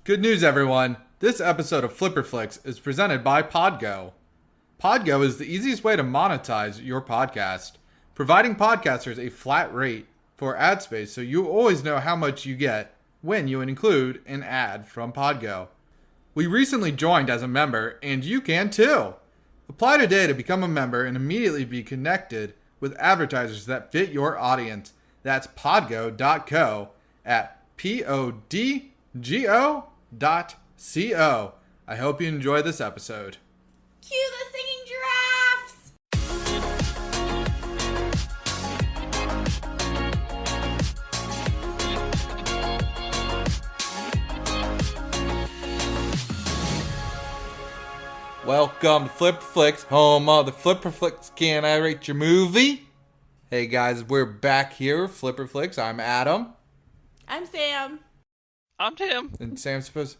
Good news, everyone. This episode of Flix is presented by Podgo. Podgo is the easiest way to monetize your podcast, providing podcasters a flat rate for ad space so you always know how much you get when you include an ad from Podgo. We recently joined as a member, and you can too. Apply today to become a member and immediately be connected with advertisers that fit your audience. That's podgo.co at podgo.co. I hope you enjoy this episode. Cue the singing giraffes! Welcome to Flix, home of the Flix. Can I rate your movie? Hey guys, we're back here with Flix. I'm Adam. I'm Sam. I'm Tim. And Sam's supposed...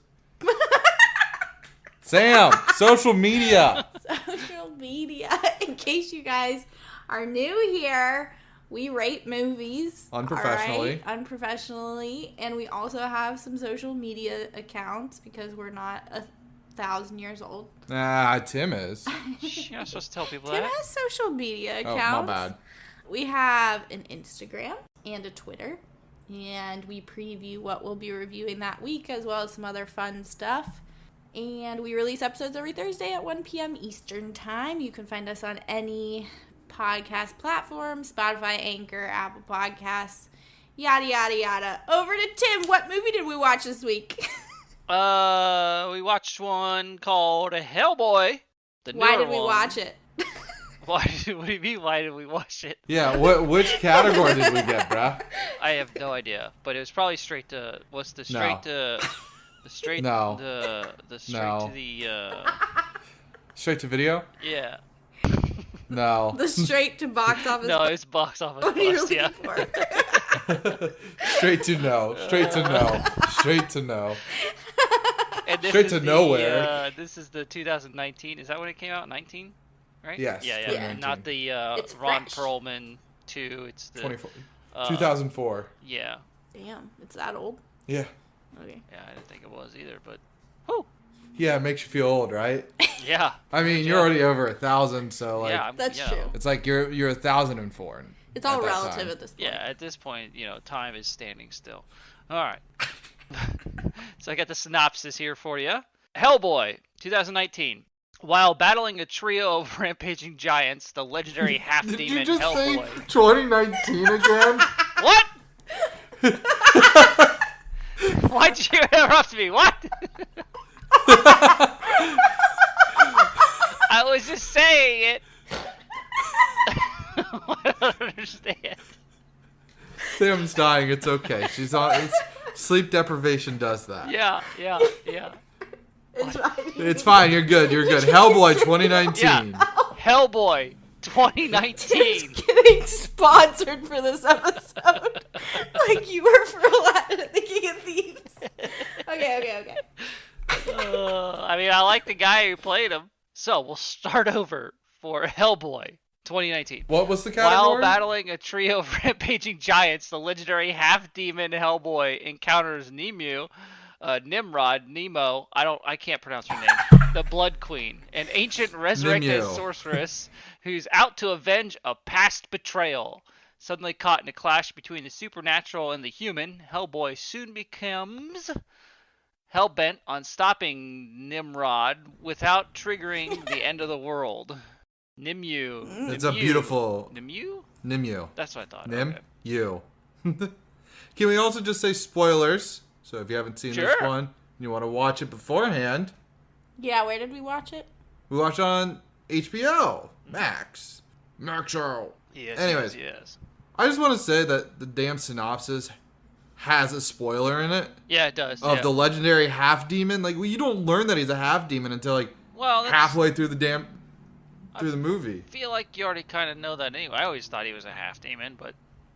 Sam, social media. Social media. In case you guys are new here, we rate movies. Unprofessionally. Right? Unprofessionally. And we also have some social media accounts because we're not 1,000 years old. Tim is. You're not supposed to tell people Tim that. has social media accounts. Oh, my bad. We have an Instagram and a Twitter. And we preview what we'll be reviewing that week as well as some other fun stuff. And we release episodes every Thursday at 1 p.m. Eastern Time. You can find us on any podcast platform, Spotify, Anchor, Apple Podcasts, yada, yada, yada. Over to Tim. What movie did we watch this week? We watched one called Hellboy. Why did we watch it? What do you mean, why did we watch it? Yeah, which category did we get, bruh? I have no idea, but it was probably straight to... What's the straight to... The straight... No. The straight No. to the... Straight to video? Yeah. No. The straight to box office. No, it's box office What are you bust, looking yeah. for? Straight to no. Straight to no. Straight to no. And this Straight is to the, nowhere. This is the 2019. Is that when it came out? 19? Right? Yes, Yeah. 2019. Not the It's Ron fresh. Perlman 2. It's the 2004. Yeah. Damn, it's that old? Yeah. Okay. Yeah, I didn't think it was either, but whew. Yeah, it makes you feel old, right? Yeah. I mean, you're already over 1,000, so like, Yeah, That's you true. know, it's like you're 1,004. It's all at that relative time. at this point. Yeah, at this point, time is standing still. All right. So I got the synopsis here for you. Hellboy, 2019. While battling a trio of rampaging giants, the legendary half-demon Did you just Hellboy... say 2019 again? What? Why'd you interrupt me? What? I was just saying it. I don't understand. Sam's dying. It's okay. She's on. Sleep deprivation does that. Yeah. It's fine. It's fine. You're good. Hellboy 2019. Yeah. Hellboy 2019. Just getting sponsored for this episode. Like you were for Aladdin and the King of Thieves. Okay. I mean, I like the guy who played him. So we'll start over for Hellboy 2019. What was the category? While battling a trio of rampaging giants, the legendary half-demon Hellboy encounters Nimrod, Nemo, I can't pronounce her name, the Blood Queen, an ancient resurrected Nimue. sorceress who's out to avenge a past betrayal. Suddenly caught in a clash between the supernatural and the human, Hellboy soon becomes hell-bent on stopping Nimrod without triggering the end of the world. Nimue. It's a beautiful... Nimue? That's what I thought. Nim? Okay. You. Can we also just say spoilers? So if you haven't seen this Sure. one, and you want to watch it beforehand, Yeah, where did we watch it? we watch it on HBO Max. Show. Yes, Anyways. yes. I just want to say that the damn synopsis has a spoiler in it Yeah, it does. of yeah. the legendary half demon. Like, you don't learn that he's a half demon until like Well, that's- halfway through the movie. I feel like you already kind of know that anyway. I always thought he was a half demon, but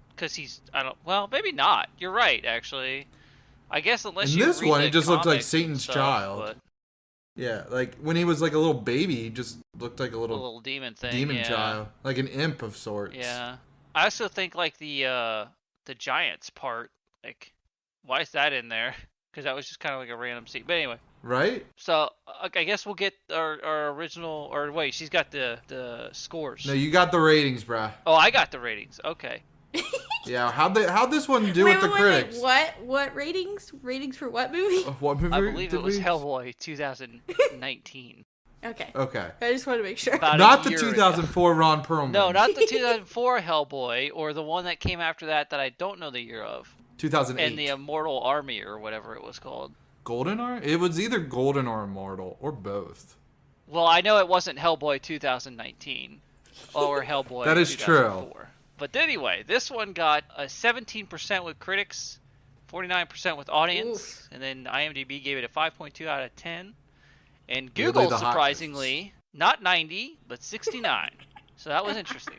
because well, maybe not. You're right, actually. I guess unless In you this read one, the he just looked like comics Satan's and stuff, child. but Yeah, like when he was like a little baby, he just looked like a a little little demon thing. demon yeah. child, like an imp of sorts. Yeah. I also think like the Giants part, like, why is that in there? because that was just kind of like a random scene. But anyway, Right? so I guess we'll get our original. Or wait, she's got the scores. No, you got the ratings, bruh. Oh, I got the ratings. Okay. Yeah, how'd this one do with the critics? What ratings? Ratings for what movie? What movie? I believe it was Hellboy 2019. Okay. Okay. I just want to make sure. About Not a the year 2004 Ron Perlman. No, not the 2004 Hellboy, or the one that came after that I don't know the year of. 2008. And the Immortal Army, or whatever it was called. Golden Arm? It was either Golden or Immortal, or both. Well, I know it wasn't Hellboy 2019, or Hellboy That is 2004. true. But anyway, this one got a 17% with critics, 49% with audience, Oof. and then IMDb gave it a 5.2 out of 10. And Google, Weirdly, the hot- surprisingly, not 90, but 69. So that was interesting.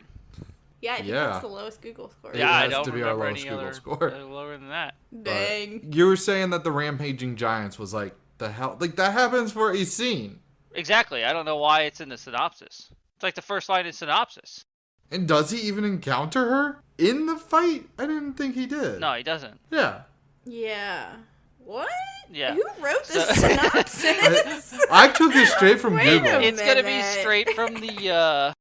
Yeah, I think Yeah. that's the lowest Google score. It Yeah, I has don't to be our remember lowest any Google other score. lower than that. Dang. You were saying that the Rampaging Giants was like, the hell? Like, that happens for a scene. Exactly. I don't know why it's in the synopsis. It's like the first line in synopsis. And does he even encounter her in the fight? I didn't think he did. No, he doesn't. Yeah. Yeah. What? Yeah. Who wrote this So- synopsis? I took this straight from Wait a Google. minute. It's gonna be straight from the.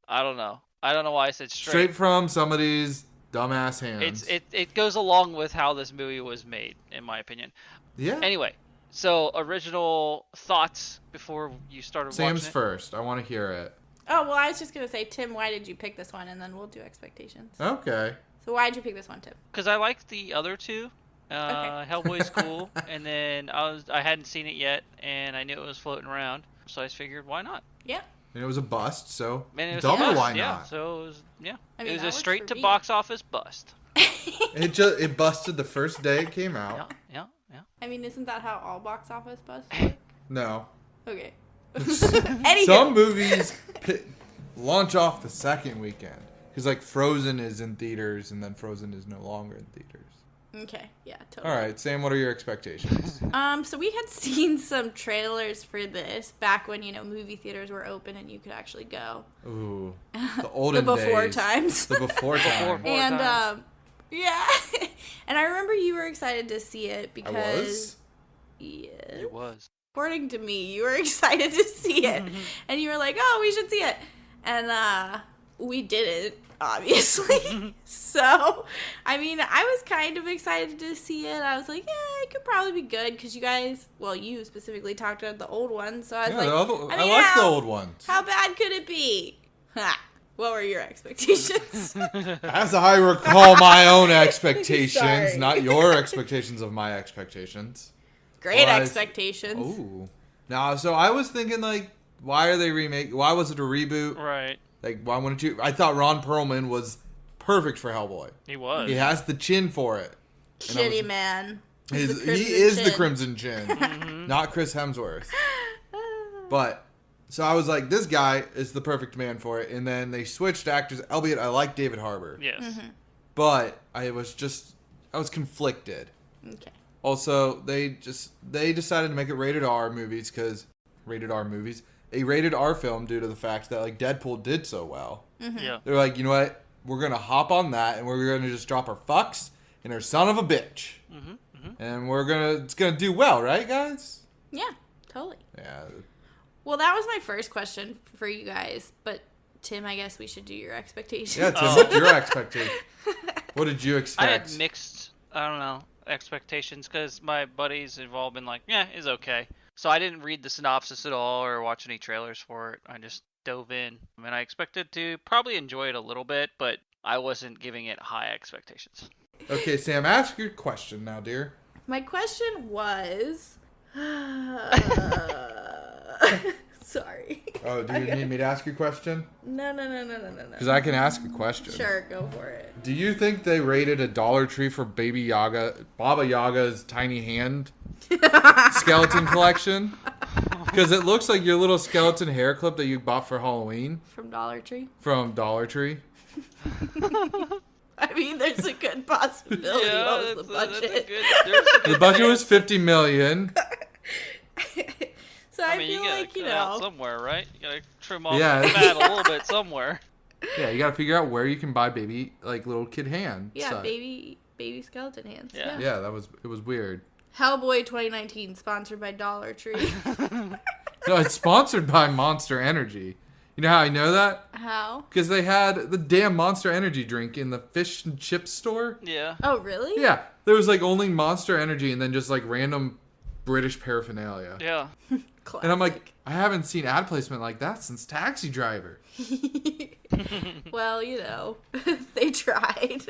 I don't know. I don't know why I said straight. Straight from somebody's dumbass hands. It goes along with how this movie was made, in my opinion. Yeah. Anyway, so original thoughts before you started Sam's watching it? first. I want to hear it. Oh, well, I was just going to say, Tim, why did you pick this one? And then we'll do expectations. Okay. So why did you pick this one, Tim? Because I liked the other two. Hellboy's cool, and then I hadn't seen it yet, and I knew it was floating around, so I just figured, why not? Yeah. And it was a bust, so And it was double a bust, why yeah. not? So it was, yeah. I mean, it was that a works straight for to me. box office bust. It busted the first day it came Yeah, out. yeah, yeah. I mean, isn't that how all box office busts work? No. Okay. Anywho. Some movies launch off the second weekend. Because, like, Frozen is in theaters, and then Frozen is no longer in theaters. Okay, yeah, totally. All right, Sam, what are your expectations? So we had seen some trailers for this back when, movie theaters were open and you could actually go. Ooh, the olden The before days. times. The before time. Before And, times. yeah. And I remember you were excited to see it because... I was? Yeah. It was. According to me, you were excited to see it. And you were like, oh, we should see it. And we didn't, obviously. So, I mean, I was kind of excited to see it. I was like, yeah, it could probably be good. Because you guys, well, you specifically talked about the old one. So I was Yeah, like, I like the old ones. How bad could it be? Ha. What were your expectations? As I recall my own expectations, Sorry. not your expectations of my expectations. Great Was- expectations. Ooh. Now, so I was thinking, like, why are they why was it a reboot? Right. Like, why wouldn't you? I thought Ron Perlman was perfect for Hellboy. He was. He has the chin for it. And I Shitty was- man. He He's is the Crimson Crimson Chin, not Chris Hemsworth. But, so I was like, this guy is the perfect man for it. And then they switched actors, albeit I like David Harbour. Yes. But I was conflicted. Okay. Also, they decided to make it rated R movies because a rated R film due to the fact that, like, Deadpool did so well. Yeah. They're like, you know what? We're gonna hop on that and we're gonna just drop our fucks and our son of a bitch, and it's gonna do well, right, guys? Yeah, totally. Yeah. Well, that was my first question for you guys. But, Tim, I guess we should do your expectations. Yeah, Tim, what's your expectation? What did you I expect? had mixed, expectations because my buddies have all been like, yeah, it's okay. So I didn't read the synopsis at all or watch any trailers for it. I just dove in. I mean, I expected to probably enjoy it a little bit, but I wasn't giving it high expectations. Okay, Sam, ask your question now, dear. My question was... Sorry. Oh, do you need me to ask your question? No. Because I can ask a question. Sure, go for it. Do you think they rated a Dollar Tree for Baba Yaga's tiny hand skeleton collection? Because it looks like your little skeleton hair clip that you bought for Halloween From Dollar Tree? from Dollar Tree. I mean, there's a good possibility. What was the budget? The budget was $50 million. So I mean, feel you gotta like, cut out somewhere, right? You gotta trim off Yeah. the fat a little bit somewhere. Yeah, you gotta figure out where you can buy baby, like, little kid hand. yeah, stuff. baby skeleton hands. Yeah. Yeah, it was weird. Hellboy 2019, sponsored by Dollar Tree. No, it's sponsored by Monster Energy. You know how I know that? How? Because they had the damn Monster Energy drink in the fish and chip store. Yeah. Oh, really? Yeah. There was like only Monster Energy and then just like random British paraphernalia. Yeah. Classic. And I'm like, I haven't seen ad placement like that since Taxi Driver. Well, you know, they tried.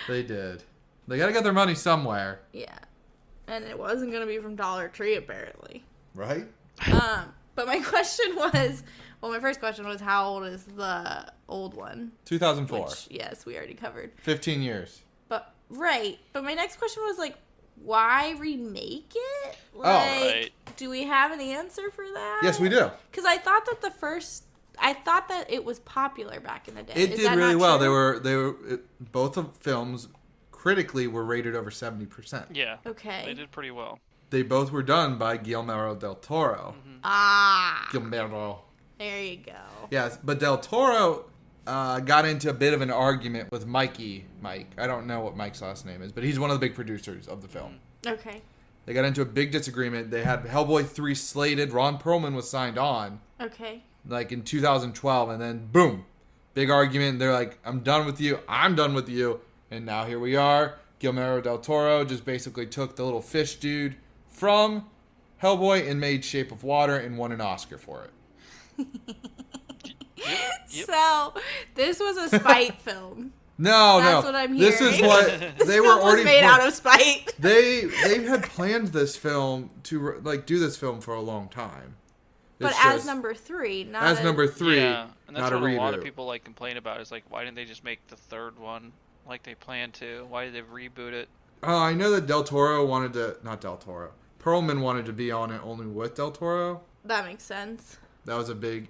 They did. They gotta get their money somewhere. Yeah. And it wasn't going to be from Dollar Tree, apparently. Right? But my question was, well, my first question was, how old is the old one? 2004. Which, yes, we already covered. 15 years. But, right. But my next question was, like, why remake it? Like, right. Do we have an answer for that? Yes, we do. Because I thought that it was popular back in the day. It Is did that really not well. true? Both of films critically were rated over 70%. Yeah. Okay. They did pretty well. They both were done by Guillermo del Toro. Ah. Guillermo. There you go. Yes, but del Toro got into a bit of an argument with Mike. I don't know what Mike's last name is, but he's one of the big producers of the film. Okay. They got into a big disagreement. They had Hellboy 3 slated. Ron Perlman was signed on, Okay. like in 2012, and then boom, big argument. They're like, I'm done with you. I'm done with you. And now here we are. Guillermo del Toro just basically took the little fish dude from Hellboy and made Shape of Water and won an Oscar for it. Yep. So, this was a spite film. No, That's no. what I'm This is hearing. what This they were film was already made out of spite. They had planned this film to like do this film for a long time. But It's as just- number 3, not as number 3, Yeah. And that's not a what a reboot. lot of people like complain about is like, why didn't they just make the third one like they planned to? Why did they reboot it? I know that Del Toro wanted to, not Del Toro. Perlman wanted to be on it only with Del Toro. That makes sense. That was a big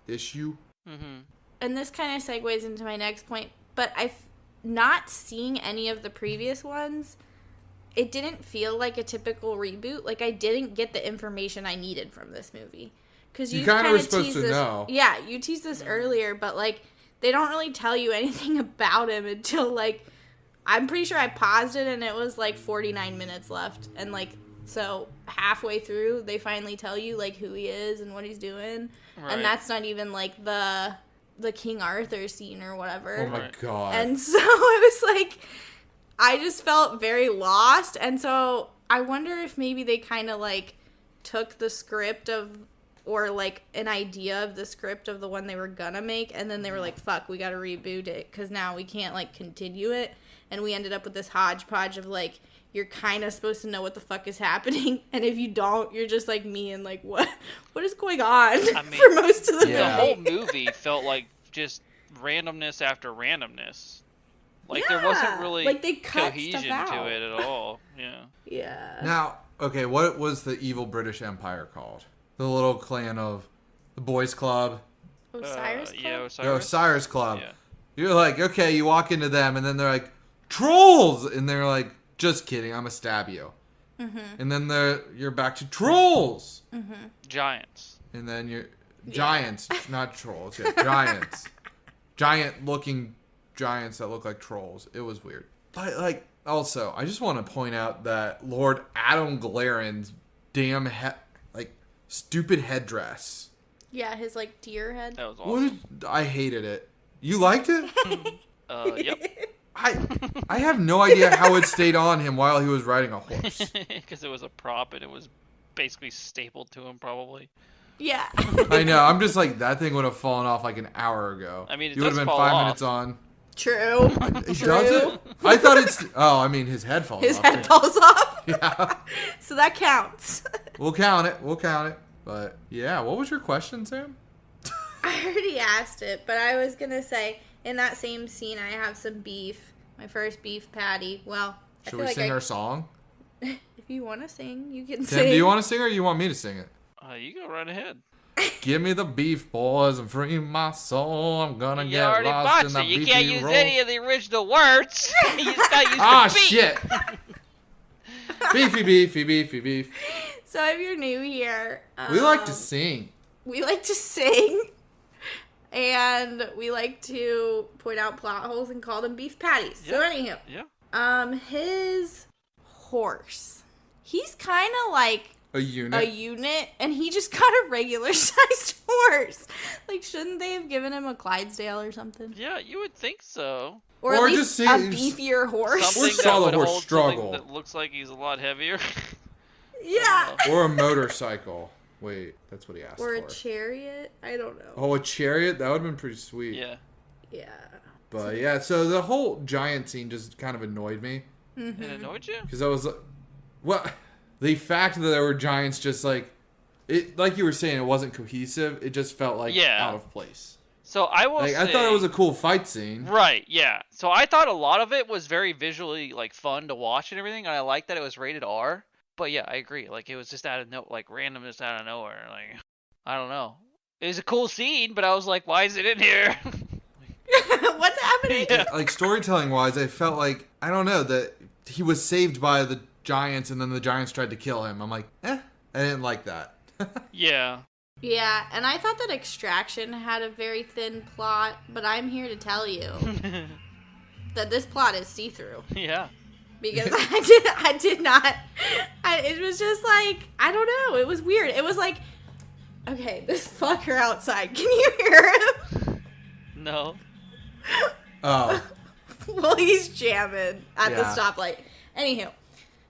issue. Mm-hmm. And this kind of segues into my next point, but not seeing any of the previous ones, it didn't feel like a typical reboot. Like, I didn't get the information I needed from this movie. Because You kinda were supposed to know. Yeah, you teased this earlier, but, like, they don't really tell you anything about him until, like, I'm pretty sure I paused it and it was, like, 49 minutes left. And, like, so halfway through, they finally tell you, like, who he is and what he's doing. Right. And that's not even, like, the King Arthur scene or whatever. Oh my god. And so it was like, I just felt very lost. And so I wonder if maybe they kind of like took the script of, or like an idea of the script of the one they were gonna make. And then they were like, fuck, we gotta reboot it because now we can't like continue it. And we ended up with this hodgepodge of like, you're kind of supposed to know what the fuck is happening. And if you don't, you're just like me and like, what is going on for most of the The whole movie felt like just randomness after randomness. Like there wasn't really like they cut cohesion stuff out. to it at all. Yeah. Yeah. Now, okay, what was the evil British Empire called? The little clan of the Boys Club? Osiris Club? Yeah, The Osiris. Osiris Club. Yeah. You're like, okay, you walk into them, and then they're like, trolls! And they're like, just kidding, I'm gonna stab you. Mm-hmm. And then you're back to trolls! Mm-hmm. Giants. And then you're giants, not trolls. Yeah, giants. Giant-looking giants that look like trolls. It was weird. But, like, also, I just want to point out that Lord Adam Glaren's damn, stupid headdress. Yeah, his like deer head. That was What awesome. I hated it. You liked it? Yep. I have no idea how it stayed on him while he was riding a horse. Because it was a prop and it was basically stapled to him probably. Yeah. I know. I'm just like, that thing would have fallen off like an hour ago. I mean, it you would have does been fall 5 off. minutes on. True. He True. does it? I thought it's... Oh, I mean, his head falls His off. head too. falls off. Yeah. So that counts. We'll count it. But, yeah, what was your question, Sam? I already asked it, but I was going to say, in that same scene, I have some beef. My first beef patty. Well, I Should feel we like sing our song? if you want to sing, you can Tim, sing. do you want to sing or you want me to sing it? You go right ahead. Give me the beef, boys, and free my soul. I'm gonna You get already lost in botched the it. You beefy can't use rolls. any of the original words. You just gotta use Ah, the beat. shit. Beefy. So if you're new here, We like to sing. we like to sing, and we like to point out plot holes and call them beef patties. So Yeah. anyhow, Yeah. his horse he's kind of like A unit. and he just got a regular-sized horse. Like, shouldn't they have given him a Clydesdale or something? Yeah, you would think so. Or at Or least just a beefier horse. Something saw that the would horse hold struggle. something that looks like he's a lot heavier. Yeah. Or a motorcycle. Wait, that's what he asked Or for. a chariot. I don't know. Oh, a chariot? That would have been pretty sweet. Yeah. Yeah. But yeah, so the whole giant scene just kind of annoyed me. Mm-hmm. It annoyed you? Because I was like, well, the fact that there were giants just like, it, like you were saying, it wasn't cohesive. It just felt like out of place. So I will say, I thought it was a cool fight scene. Right, yeah. So I thought a lot of it was very visually like fun to watch and everything, and I liked that it was rated R. But yeah, I agree. Like it was just random, just out of nowhere. Like I don't know. It was a cool scene, but I was like, why is it in here? What's happening? Yeah. Like storytelling wise, I felt like, I don't know, that he was saved by the giants and then the giants tried to kill him. I'm like, I didn't like that. Yeah. Yeah, and I thought that Extraction had a very thin plot, but I'm here to tell you that this plot is see-through. Yeah. Because I did not, it was just like, I don't know, it was weird. It was like, okay, this fucker outside, can you hear him? No. Oh. Well, he's jamming at the Yeah. stoplight. Anywho,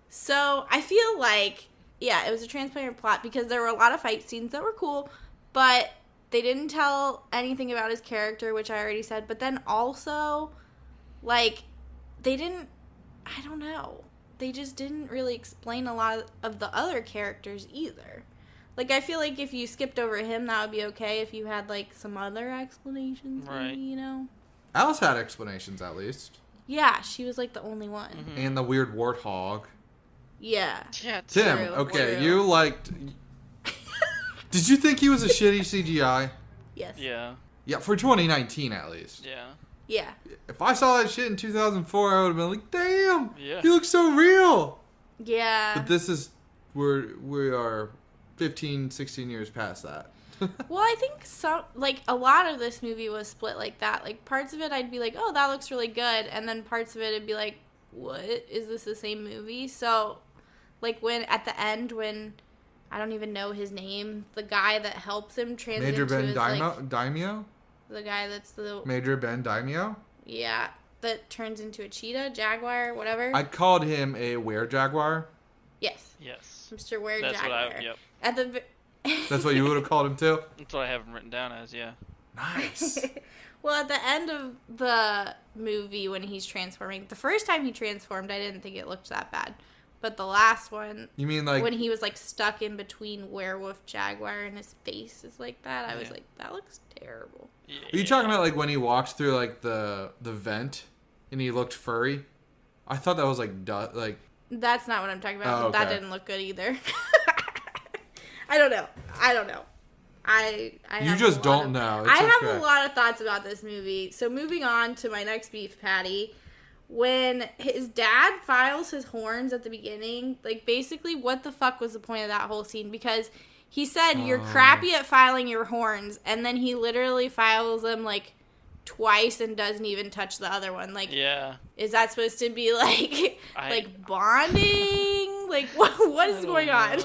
so I feel like, yeah, it was a transparent plot because there were a lot of fight scenes that were cool, but they didn't tell anything about his character, which I already said. But then also, like, they didn't, I don't know, they just didn't really explain a lot of the other characters either. Like, I feel like if you skipped over him, that would be okay if you had, like, some other explanations, Right. maybe, you know? Alice had explanations at least. Yeah, she was, like, the only one. Mm-hmm. And the weird warthog. Yeah. Yeah. Tim, True, okay, true. you liked... Did you think he was a shitty CGI? Yes. Yeah. Yeah, for 2019 at least. Yeah. Yeah. If I saw that shit in 2004, I would have been like, damn, Yeah. he looks so real. Yeah. But this is, we are 15, 16 years past that. Well, I think a lot of this movie was split like that. Like, parts of it I'd be like, oh, that looks really good. And then parts of it I'd be like, what? Is this the same movie? So, like, at the end, when, I don't even know his name, the guy that helps him transition Major Ben his, like, Daimyo? the guy that's the, Major Ben Daimyo? yeah, that turns into a cheetah, jaguar, whatever. I called him a were-jaguar. Yes. Yes. Mr. Were That's Jaguar. what I. Yep. At the That's what you would have called him too? That's what I have him written down as. Yeah. Nice. Well, at the end of the movie when he's transforming, the first time he transformed, I didn't think it looked that bad. But the last one, You mean like... when he was like stuck in between werewolf jaguar and his face is like that, I was like, that looks terrible. Yeah. Are you talking about like when he walks through like the vent and he looked furry? I thought that was like That's not what I'm talking about. Oh, That okay. didn't look good either. I don't know. I You have just a lot don't of- know. It's I have okay. a lot of thoughts about this movie. So moving on to my next beef patty. When his dad files his horns at the beginning, like, basically, what the fuck was the point of that whole scene? Because he said, you're crappy at filing your horns, and then he literally files them, like, twice and doesn't even touch the other one. Like, Yeah. is that supposed to be, like, I- bonding? Like, what is going on?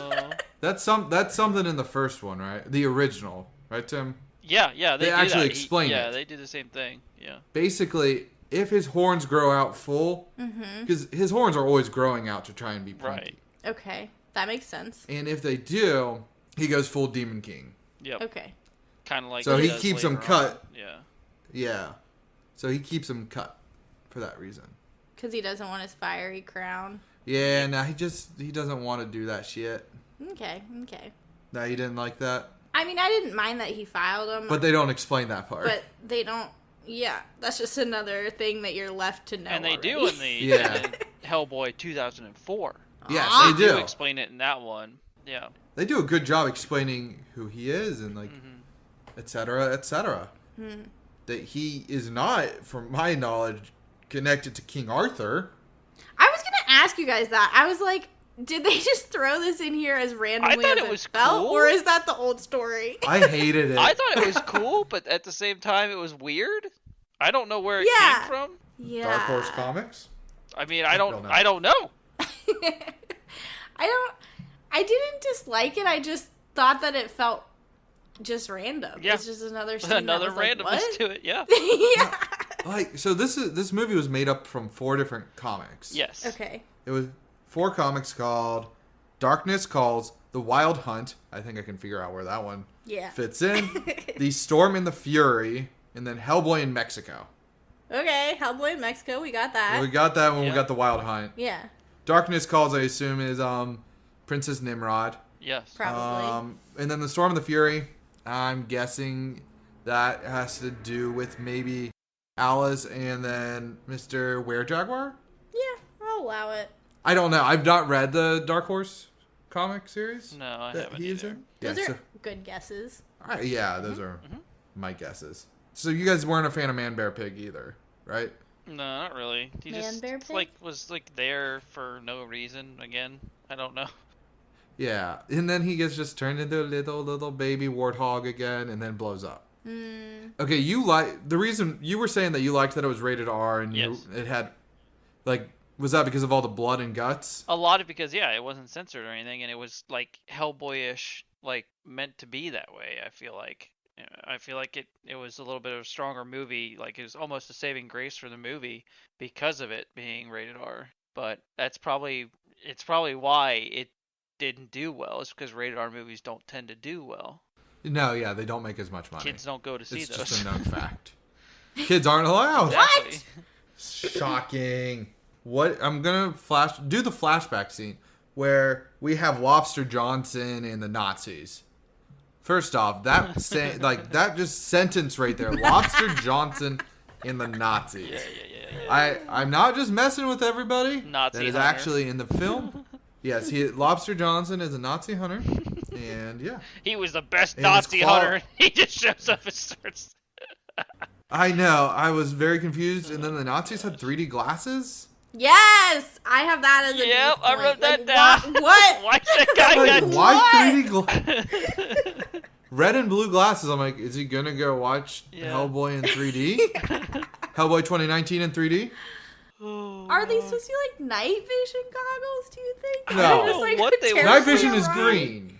That's something in the first one, right? The original, right, Tim? Yeah. Yeah. They do actually that. explain Yeah, it. they do the same thing. Yeah. Basically, if his horns grow out full, because his horns are always growing out to try and be punky. Right. Okay, that makes sense. And if they do, he goes full Demon King. Yep. Okay. Kind of like. So he does keeps them later cut. on. Yeah. Yeah. So he keeps them cut for that reason. Because he doesn't want his fiery crown. Yeah, nah, he doesn't want to do that shit. Okay. Nah, you didn't like that? I mean, I didn't mind that he filed them. But they don't explain that part. But they don't. Yeah, that's just another thing that you're left to know. And they already. do in the Yeah. in Hellboy 2004. Yes, Ah. they do. Explain it in that one. Yeah. They do a good job explaining who he is and like, et cetera, et cetera. That he is not, from my knowledge, connected to King Arthur. I was gonna ask you guys that. I was like, did they just throw this in here as randomly thought as it was felt, cool. or is that the old story? I hated it. I thought it was cool, but at the same time, it was weird. I don't know where it Yeah. came from. Yeah. Dark Horse Comics. I mean, I don't know. know. I didn't dislike it. I just thought that it felt just random. Yeah. It's just another scene Another that was randomness like, to it, yeah. yeah. Like, so this movie was made up from 4 different comics. Yes. Okay. It was 4 comics called Darkness Calls, The Wild Hunt. I think I can figure out where that one Yeah. fits in. The Storm and the Fury, and then Hellboy in Mexico. Okay, Hellboy in Mexico, we got that. We got that when Yeah. we got The Wild Hunt. Yeah, Darkness Calls, I assume, is Princess Nimrod. Yes. probably. And then the Storm and the Fury, I'm guessing that has to do with maybe Alice and then Mr. Werejaguar? Yeah, I'll allow it. I don't know. I've not read the Dark Horse comic series. No, I that haven't he is either. in. Those Yeah, are good guesses. those are my guesses. So you guys weren't a fan of Man Bear Pig either, right? No, not really. He Man, just bear, pig? was there for no reason. Again, I don't know. Yeah, and then he gets just turned into a little baby warthog again, and then blows up. Okay, the reason you were saying that you liked that it was rated R and Yes. it had, like, was that because of all the blood and guts? A lot of because it wasn't censored or anything, and it was like Hellboyish, like meant to be that way. I feel like it was a little bit of a stronger movie. Like it was almost a saving grace for the movie because of it being rated R. But it's probably why it didn't do well. It's because rated R movies don't tend to do well. No, yeah, they don't make as much money. Kids don't go to see it's those. just a known fact. Kids aren't allowed. Exactly. Shocking. What? I'm gonna do the flashback scene where we have Lobster Johnson and the Nazis. First off, that sentence right there, Lobster Johnson and the Nazis. Yeah. I'm not just messing with everybody. Nazi that is hunter. actually in the film. Yes, Lobster Johnson is a Nazi hunter, and yeah. He was the best And his Nazi claw- hunter. He just shows up and starts. I know. I was very confused, and then the Nazis had 3D glasses. Yes, I have that as a Yep, beef I point. wrote that Like, down. What? Why's that guy Like, got why 3D glasses? Red and blue glasses. I'm like, is he gonna go watch Yeah. Hellboy in 3D? Hellboy 2019 in 3D? Are they supposed to be like night vision goggles? Do you think? No. Or I don't know what they were. Night terribly vision is awry? green.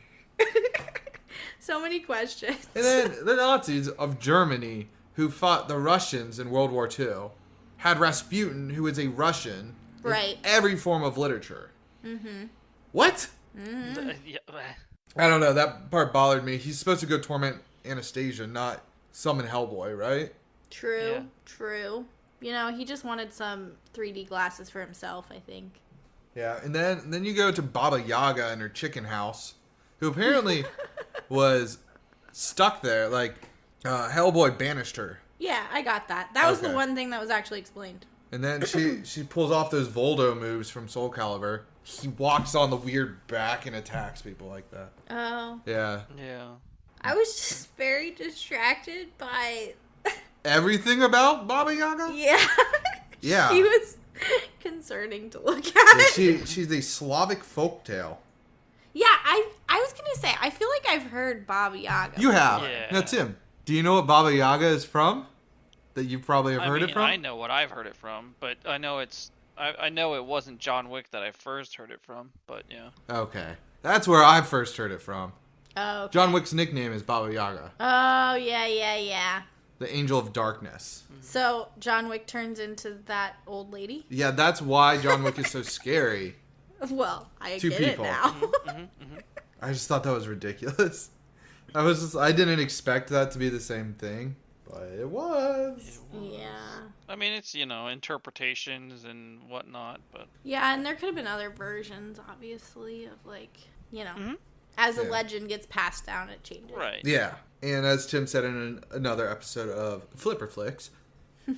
So many questions. And then the Nazis of Germany, who fought the Russians in World War II, had Rasputin, who is a Russian, Right. in every form of literature. Mm-hmm. What? Yeah. I don't know. That part bothered me. He's supposed to go torment Anastasia, not summon Hellboy, right? True, Yeah. true. You know, he just wanted some 3D glasses for himself, I think. Yeah, and then you go to Baba Yaga in her chicken house, who apparently was stuck there. Like, Hellboy banished her. Yeah, I got that. That was the Okay. one thing that was actually explained. And then she pulls off those Voldo moves from Soul Calibur. He walks on the weird back and attacks people like that. Oh. Yeah. Yeah. I was just very distracted by... Everything about Baba Yaga? Yeah. Yeah. He was concerning to look Yeah, at. she's a Slavic folktale. Yeah, I was going to say, I feel like I've heard Baba Yaga. You have. Yeah. Now, Tim, do you know what Baba Yaga is from? That you probably have heard it from? I know what I've heard it from, but I know I know it wasn't John Wick that I first heard it from, but yeah. Okay. That's where I first heard it from. Oh, okay. John Wick's nickname is Baba Yaga, Oh, yeah. the Angel of Darkness. So, John Wick turns into that old lady? Yeah, that's why John Wick is so scary. Well, I Two get people. it now. I just thought that was ridiculous. I didn't expect that to be the same thing, but it was. Yeah. I mean, it's, interpretations and whatnot, but Yeah, and there could have been other versions, obviously, of as a Yeah. legend gets passed down, it changes. right. Yeah, and as Tim said in another episode of Flipper Flix,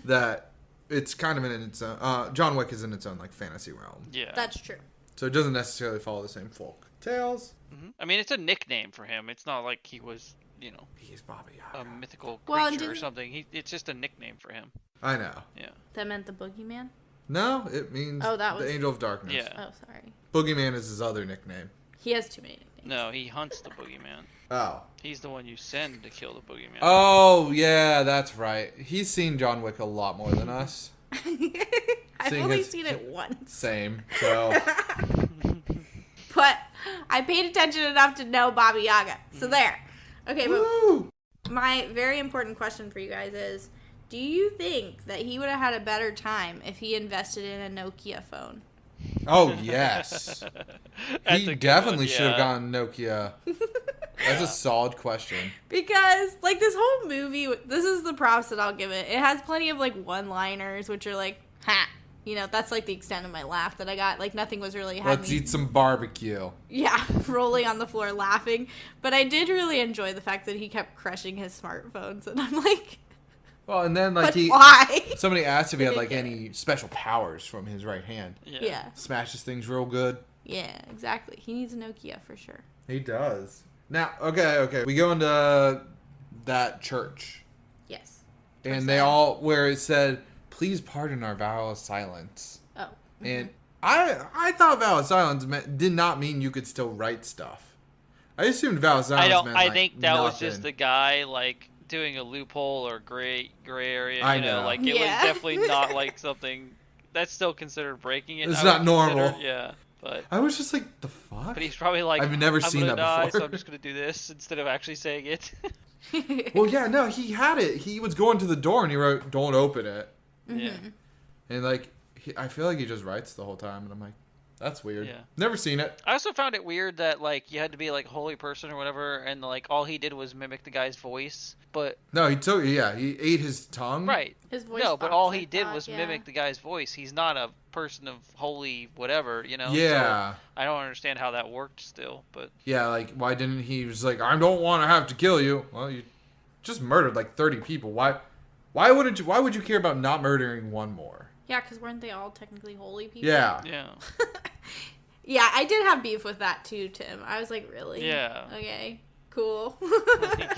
that it's kind of in its own. John Wick is in its own fantasy realm, Yeah. That's true. so it doesn't necessarily follow the same folk tales. I mean, it's a nickname for him. It's not like he was, He's Baba a Yaga. mythical Well, creature or didn't- something. It's just a nickname for him. I know. Yeah. That meant the boogeyman? No, it means Oh, that was- the Angel of Darkness. Yeah. Oh, sorry. Boogeyman is his other nickname. He has too many nicknames. No, he hunts the boogeyman. Oh. He's the one you send to kill the boogeyman. Oh, yeah, that's right. He's seen John Wick a lot more than us. I've Seeing only his- seen it once. Same. So, But I paid attention enough to know Baba Yaga. So there. Okay, Woo! but my very important question for you guys is, do you think that he would have had a better time if he invested in a Nokia phone? Oh, yes. That's He a good definitely one, should have yeah. gotten Nokia. That's a solid question. Because, like, this whole movie, this is the props that I'll give it. It has plenty of, like, one-liners, which are like, ha. You know, that's, like, the extent of my laugh that I got. Like, nothing was really Let's eat some barbecue. Yeah, rolling on the floor laughing. But I did really enjoy the fact that he kept crushing his smartphones. And I'm like, Well, and then, like, but why? somebody asked if he had, like, any special powers from his right hand. Yeah. Smashes things real good. Yeah, exactly. He needs a Nokia for sure. He does. Now, okay. We go into that church. Yes. And they all, where it said, please pardon our vow of silence. Oh. And I thought vow of silence did not mean you could still write stuff. I assumed vow of silence meant, I think that was nothing. just the guy, like, doing a loophole or gray area. I You know, know. like, it was Yeah. definitely not, like, something that's still considered breaking it. It's I not would normal. consider, yeah, but I was just like, the fuck? he's probably like, I've never I'm seen gonna that die, before. so I'm just gonna do this instead of actually saying it. Well, yeah, no, he had it. He was going to the door and he wrote, don't open it. Yeah. And, like, I feel like he just writes the whole time. And I'm like, that's weird. Yeah. Never seen it. I also found it weird that, like, you had to be, like, a holy person or whatever, and, like, all he did was mimic the guy's voice, but... No, he ate his tongue. Right. His voice No, but box, all I he did thought, was yeah. mimic the guy's voice. He's not a person of holy whatever, you know? Yeah. So I don't understand how that worked still, but... Yeah, like, why didn't he was like, I don't want to have to kill you. Well, you just murdered, like, 30 people. Why would you care about not murdering one more? Yeah, because weren't they all technically holy people? Yeah. Yeah. Yeah, I did have beef with that too, Tim. I was like, really? Yeah. Okay, cool.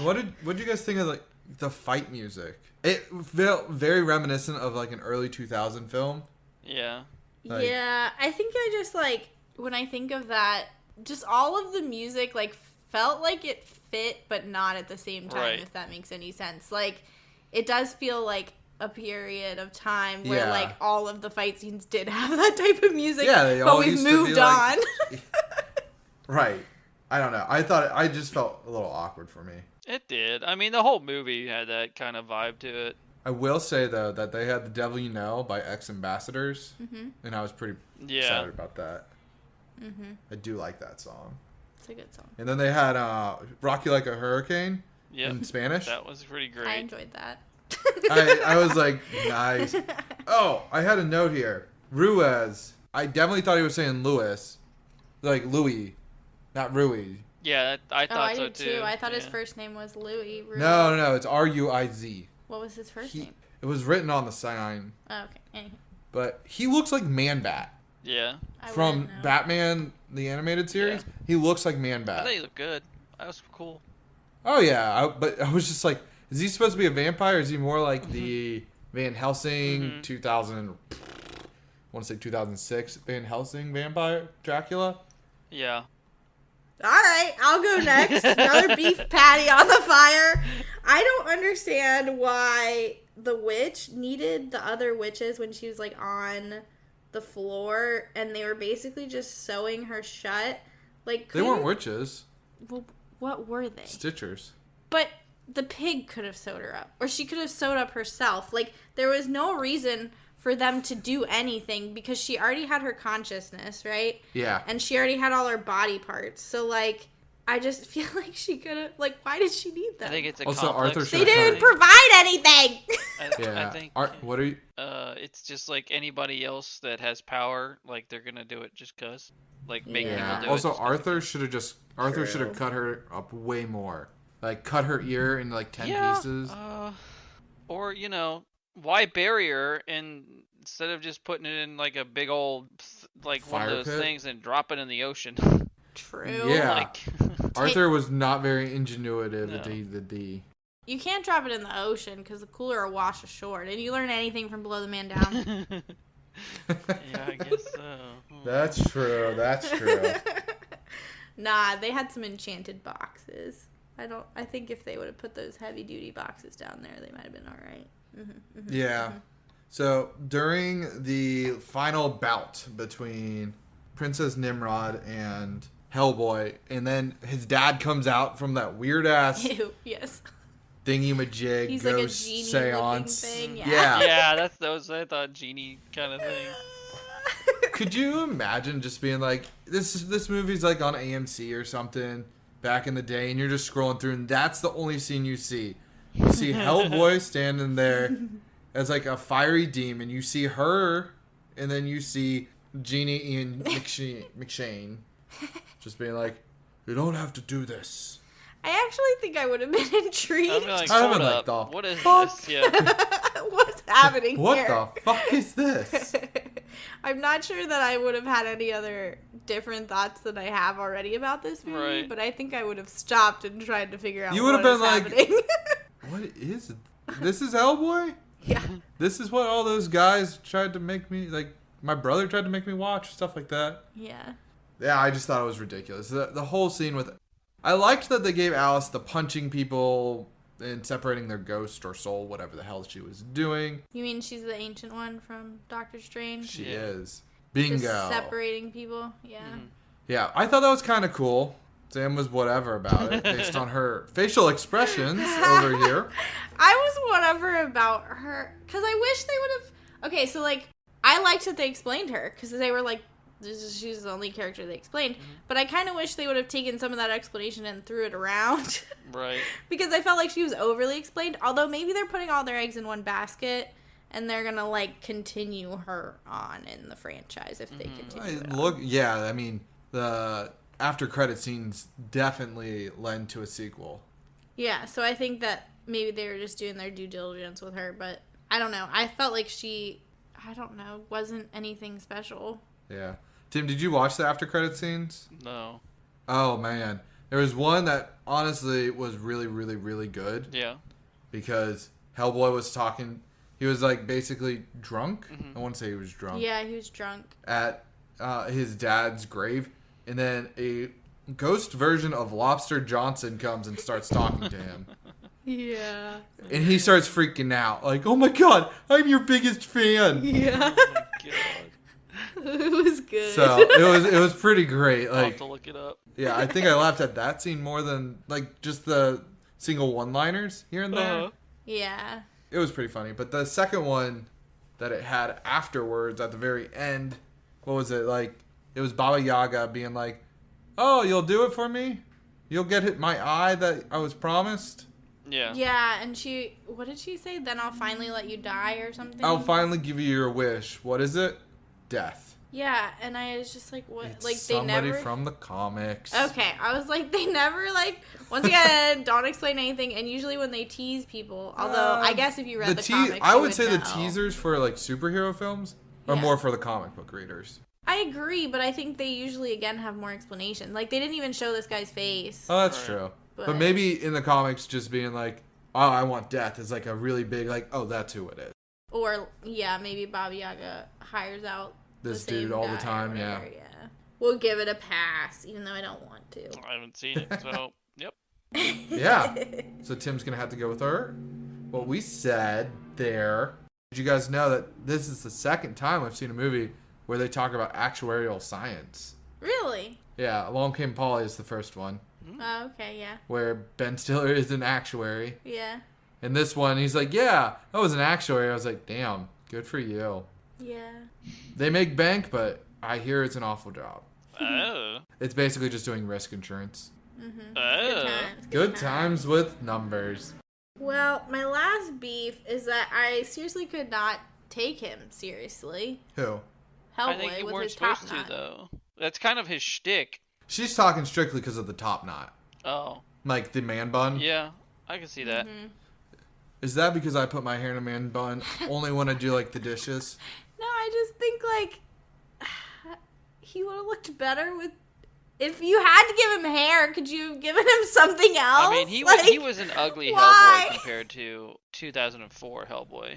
What did you guys think of, like, the fight music? It felt very reminiscent of, like, an early 2000 film. Yeah. Like- Yeah, I think I just, like, when I think of that, just all of the music, like, felt like it fit, but not at the same time, Right. if that makes any sense. Like, it does feel like a period of time where, Yeah. like, all of the fight scenes did have that type of music, Yeah, they all but we've used to be, moved like- on. Right. I don't know. I just felt a little awkward for me. It did. I mean, the whole movie had that kind of vibe to it. I will say, though, that they had The Devil You Know by Ex-Ambassadors, and I was pretty Yeah. excited about that. I do like that song. It's a good song. And then they had Rock You Like a Hurricane Yep. in Spanish. That was pretty great. I enjoyed that. I was like, nice. Oh, I had a note here. Ruiz. I definitely thought he was saying Louis. Like Louis, not Rui. Yeah, I thought I so did too. I thought his Yeah. first name was Louis. No, it's Ruiz. What was his first name? It was written on the sign. Oh, okay. Anyhow, But he looks like Man-Bat. Yeah. I From wouldn't know. Batman, the animated series. He looks like I Man-Bat. thought he looked good. That was cool. Oh, yeah. But I was just like, is he supposed to be a vampire? Is he more like the Van Helsing 2000, I want to say 2006 Van Helsing vampire Dracula? Yeah. All right, I'll go next. Another beef patty on the fire. I don't understand why the witch needed the other witches when she was like on the floor, and they were basically just sewing her shut. Like They weren't couldn't- witches. Well, what were they? Stitchers. But the pig could have sewed her up, or she could have sewed up herself. Like, there was no reason for them to do anything because she already had her consciousness, right? Yeah. And she already had all her body parts. So, like, I just feel like she could have, like, why did she need them? I think it's a Also, complex Arthur They should've didn't cut provide anything! Yeah. I think What are you? it's just like anybody else that has power, like they're gonna do it just cause. Like make Yeah. people do Also, it. just 'cause Arthur should have True. cut her up way more. Like, cut her ear into, like, 10 Yeah, pieces. or you know, why bury her and instead of just putting it in like a big old like one Fire of those pit? things and drop it in the ocean. True. Yeah. Like Arthur was not very ingenuitive No. at the D. You can't drop it in the ocean because the cooler will wash ashore. Did you learn anything from Below the Man Down? yeah, I guess so. That's true. That's true. Nah, they had some enchanted boxes. I think if they would have put those heavy duty boxes down there, they might have been alright. Yeah. So during the final bout between Princess Nimrod and Hellboy, and then his dad comes out from that weird ass Ew, yes. thingy-majig He's like a ghost genie seance thing. Yeah, that was I thought genie kind of thing. Could you imagine just being like, this movie's like on AMC or something back in the day, and you're just scrolling through, and that's the only scene you see. You see Hellboy standing there as like a fiery demon. You see her, and then you see Genie Ian McShane just being like, you don't have to do this. I actually think I would have been intrigued. I'm like, I hold would up. like, What is fuck? this? Yeah. What's happening What here? the fuck is this? I'm not sure that I would have had any other different thoughts than I have already about this movie, Right. but I think I would have stopped and tried to figure out You what would have is been like- happening. What is it? This is Hellboy? Yeah. This is what all those guys tried to make me, like, my brother tried to make me watch, stuff like that. Yeah. Yeah, I just thought it was ridiculous. The whole scene with... I liked that they gave Alice the punching people and separating their ghost or soul, whatever the hell she was doing. You mean she's the ancient one from Doctor Strange? She Yeah. is. Bingo. Just separating people? Yeah. Yeah, I thought that was kind of cool. Sam was whatever about it, based on her facial expressions over here. I was whatever about her, because I wish they would have... Okay, so, like, I liked that they explained her, because they were like, she's the only character they explained, but I kind of wish they would have taken some of that explanation and threw it around. Right. Because I felt like she was overly explained, although maybe they're putting all their eggs in one basket, and they're gonna, like, continue her on in the franchise if they continue it on. Yeah, I mean, the after credit scenes definitely lend to a sequel. Yeah, so I think that maybe they were just doing their due diligence with her, but I don't know. I felt like she, I don't know, wasn't anything special. Yeah. Tim, did you watch the after credit scenes? No. Oh, man. There was one that honestly was really, really, really good. Yeah. Because Hellboy was talking, he was like basically drunk. I want to say he was drunk. Yeah, he was drunk. At his dad's grave. And then a ghost version of Lobster Johnson comes and starts talking to him. Yeah. And he starts freaking out. Like, oh my god, I'm your biggest fan. Yeah. Oh my god. It was good. So it was pretty great. I'll have Like, to look it up. yeah, I think I laughed at that scene more than like just the single one-liners here and there. Uh-huh. Yeah. It was pretty funny. But the second one that it had afterwards at the very end, what was it? Like, it was Baba Yaga being like, oh, you'll do it for me? You'll get my eye that I was promised? Yeah. Yeah, and she, what did she say? Then I'll finally let you die or something? I'll finally give you your wish. What is it? Death. Yeah, and I was just like, what? It's like, they somebody never... from the comics. Okay, I was like, they never, like, once again, don't explain anything, and usually when they tease people, although I guess if you read the comics, I you would say know. the teasers for, like, superhero films are Yeah. more for the comic book readers. I agree, but I think they usually, again, have more explanation. Like, they didn't even show this guy's face. Oh, that's Right. true. But But- maybe in the comics just being like, oh, I want death is, like, a really big, like, oh, that's who it is. Or, yeah, maybe Baba Yaga hires out This the same dude all the guy or time, yeah. whatever, We'll give it a pass, even though I don't want to. I haven't seen it, so yep. Yeah. So Tim's going to have to go with her. What we said there. Did you guys know that this is the second time I've seen a movie where they talk about actuarial science? Really? Yeah, Along Came Polly is the first one, Oh, okay, yeah. where Ben Stiller is an actuary. Yeah. And this one, he's like, yeah, I was an actuary. I was like, damn, good for you. Yeah. They make bank, but I hear it's an awful job. Oh. It's basically just doing risk insurance. Mm-hmm. Oh. Good times with numbers. Well, my last beef is that I seriously could not take him seriously. Who? I think Hellboy you with weren't his top supposed to, knot. though. That's kind of his shtick. She's talking strictly because of the top knot. Oh. Like the man bun. Yeah, I can see that. Mm-hmm. Is that because I put my hair in a man bun only when I do like the dishes? No, I just think like he would have looked better with. If you had to give him hair, could you have given him something else? I mean, he Like, was an ugly why? Hellboy compared to 2004 Hellboy.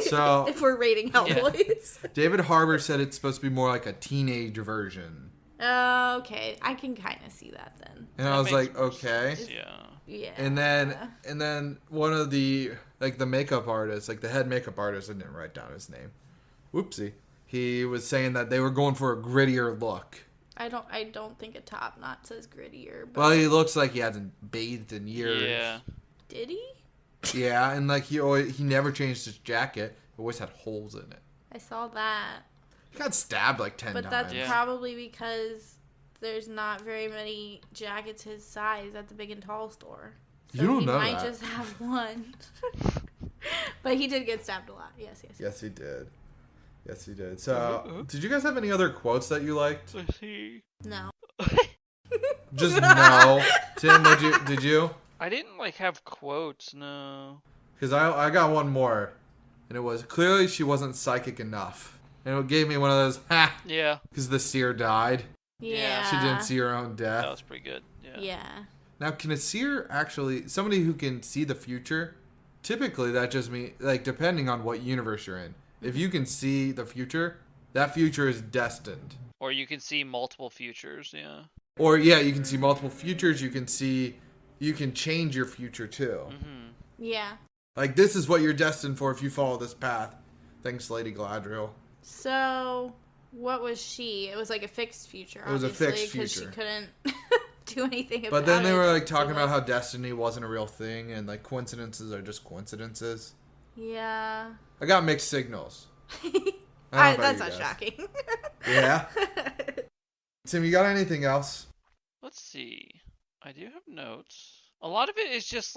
So if we're rating Hellboys. David Harbour said it's supposed to be more like a teenage version. Oh, okay, I can kind of see that then. And I That was makes like, more okay. sense, Yeah. Yeah. And then one of the like the makeup artists, like the head makeup artist, I didn't write down his name. Whoopsie. He was saying that they were going for a grittier look. I don't think a top knot says grittier. But Well, he looks like he hasn't bathed in years. Yeah. did he? Yeah, and like he never changed his jacket. He always had holes in it. I saw that. He got stabbed like 10 But times. that's Yeah. probably because there's not very many jackets his size at the Big and Tall store. So You don't he know might that. just have one. But he did get stabbed a lot. Yes. Yes, he did. Yes, he did. So, did you guys have any other quotes that you liked? Let's see. No. Just no. Tim, did you? I didn't like have quotes, no. Because I got one more. And it was, clearly she wasn't psychic enough. And it gave me one of those, ha! Yeah, Because the seer died. Yeah. She didn't see her own death. that was pretty good. Yeah. Yeah. Now, can a seer actually, somebody who can see the future, typically that just means, like, depending on what universe you're in, if you can see the future, that future is destined. Or you can see multiple futures, yeah. Or, yeah, you can see multiple futures, you can change your future too. Mm-hmm. Yeah. Like, this is what you're destined for if you follow this path. Thanks, Lady Galadriel. So, what was she? It was like a fixed future. It was a obviously, fixed because she future. couldn't do anything about it. But then they were, like, talking So, about how destiny wasn't a real thing, and, like, coincidences are just coincidences. Yeah. I got mixed signals. I don't know about That's you not guys. shocking. Yeah? Tim, you got anything else? Let's see. I do have notes. A lot of it is just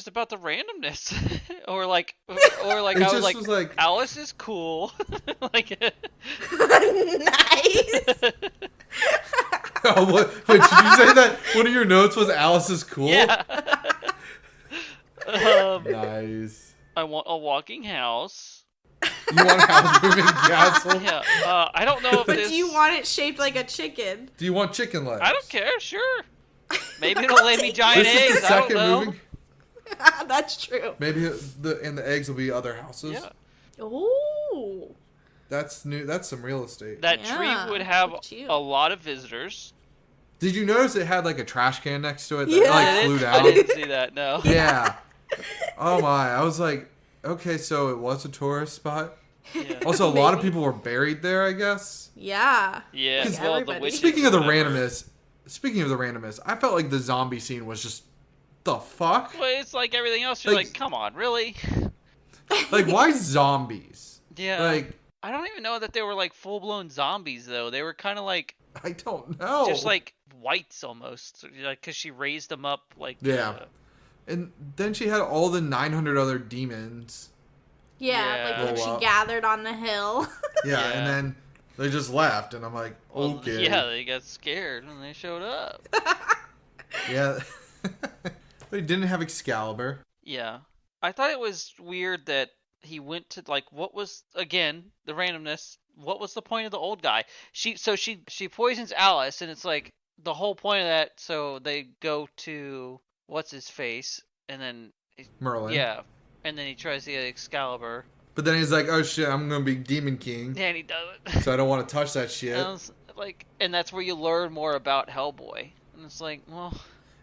about the randomness. or like It I was just was like- Alice is cool. like Nice. Oh, what? Wait, did you say that one of your notes was Alice is cool? Yeah. Nice. I want a walking house. You want a house moving castle? Yeah. I don't know if But this. do you want it shaped like a chicken? Do you want chicken legs? I don't care. Sure. Maybe it'll lay me giant This is eggs. the I don't second know. moving. That's true. Maybe the eggs will be other houses. Yeah. Ooh. That's new. That's some real estate. That Yeah, tree would have look at you. a lot of visitors. Did you notice it had like a trash can next to it that Yeah. like flew I down? didn't see that. No. Yeah. Oh my! I was like, okay, so it was a tourist spot. Yeah. Also, a lot of Maybe. people were buried there, I guess. Yeah. Yeah. Like Well, the everybody. witches. Speaking of the whatever. randomness, I felt like the zombie scene was just the fuck. Well, it's like everything else. You're Like- like, come on, really? Like, why zombies? Yeah. Like, I don't even know that they were like full blown zombies though. They were kind of like I don't know. just like whites almost, like because she raised them up like. Yeah. And then she had all the 900 other demons. Yeah, Yeah. like when Blow she up. gathered on the hill. Yeah, Yeah. and then they just left, and I'm like, Well, okay. Yeah, they got scared when they showed up. Yeah. They didn't have Excalibur. Yeah. I thought it was weird that he went to like what was again the randomness. What was the point of the old guy? She poisons Alice, and it's like the whole point of that. So they go to what's his face, and then Merlin. yeah, and then he tries to get Excalibur. But then he's like, oh shit, I'm gonna be Demon King, And he does it. so I don't want to touch that shit. And I was like, and that's where you learn more about Hellboy. And it's like, well,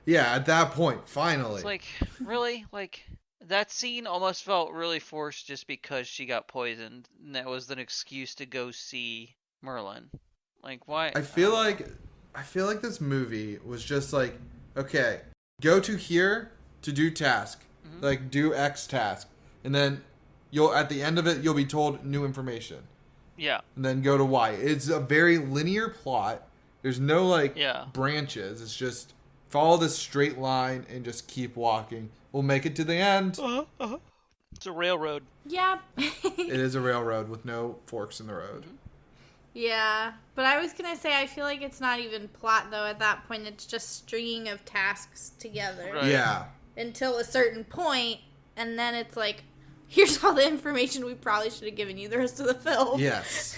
Yeah, at that point, finally. it's like, really? Like, that scene almost felt really forced just because she got poisoned. And that was an excuse to go see Merlin. Like, why? I feel don't know. like this movie was just like, okay, go to here to do task, Mhm. like do X task, and then you'll at the end of it you'll be told new information, Yeah. and then go to Y. It's a very linear plot. There's no like Yeah. branches. It's just follow this straight line and just keep walking. We'll make it to the end. It's a railroad. Yeah. It is a railroad with no forks in the road. Yeah. But I was going to say, I feel like it's not even plot, though, at that point. It's just stringing of tasks together Right. Yeah. until a certain point, and then it's like, here's all the information we probably should have given you the rest of the film. Yes.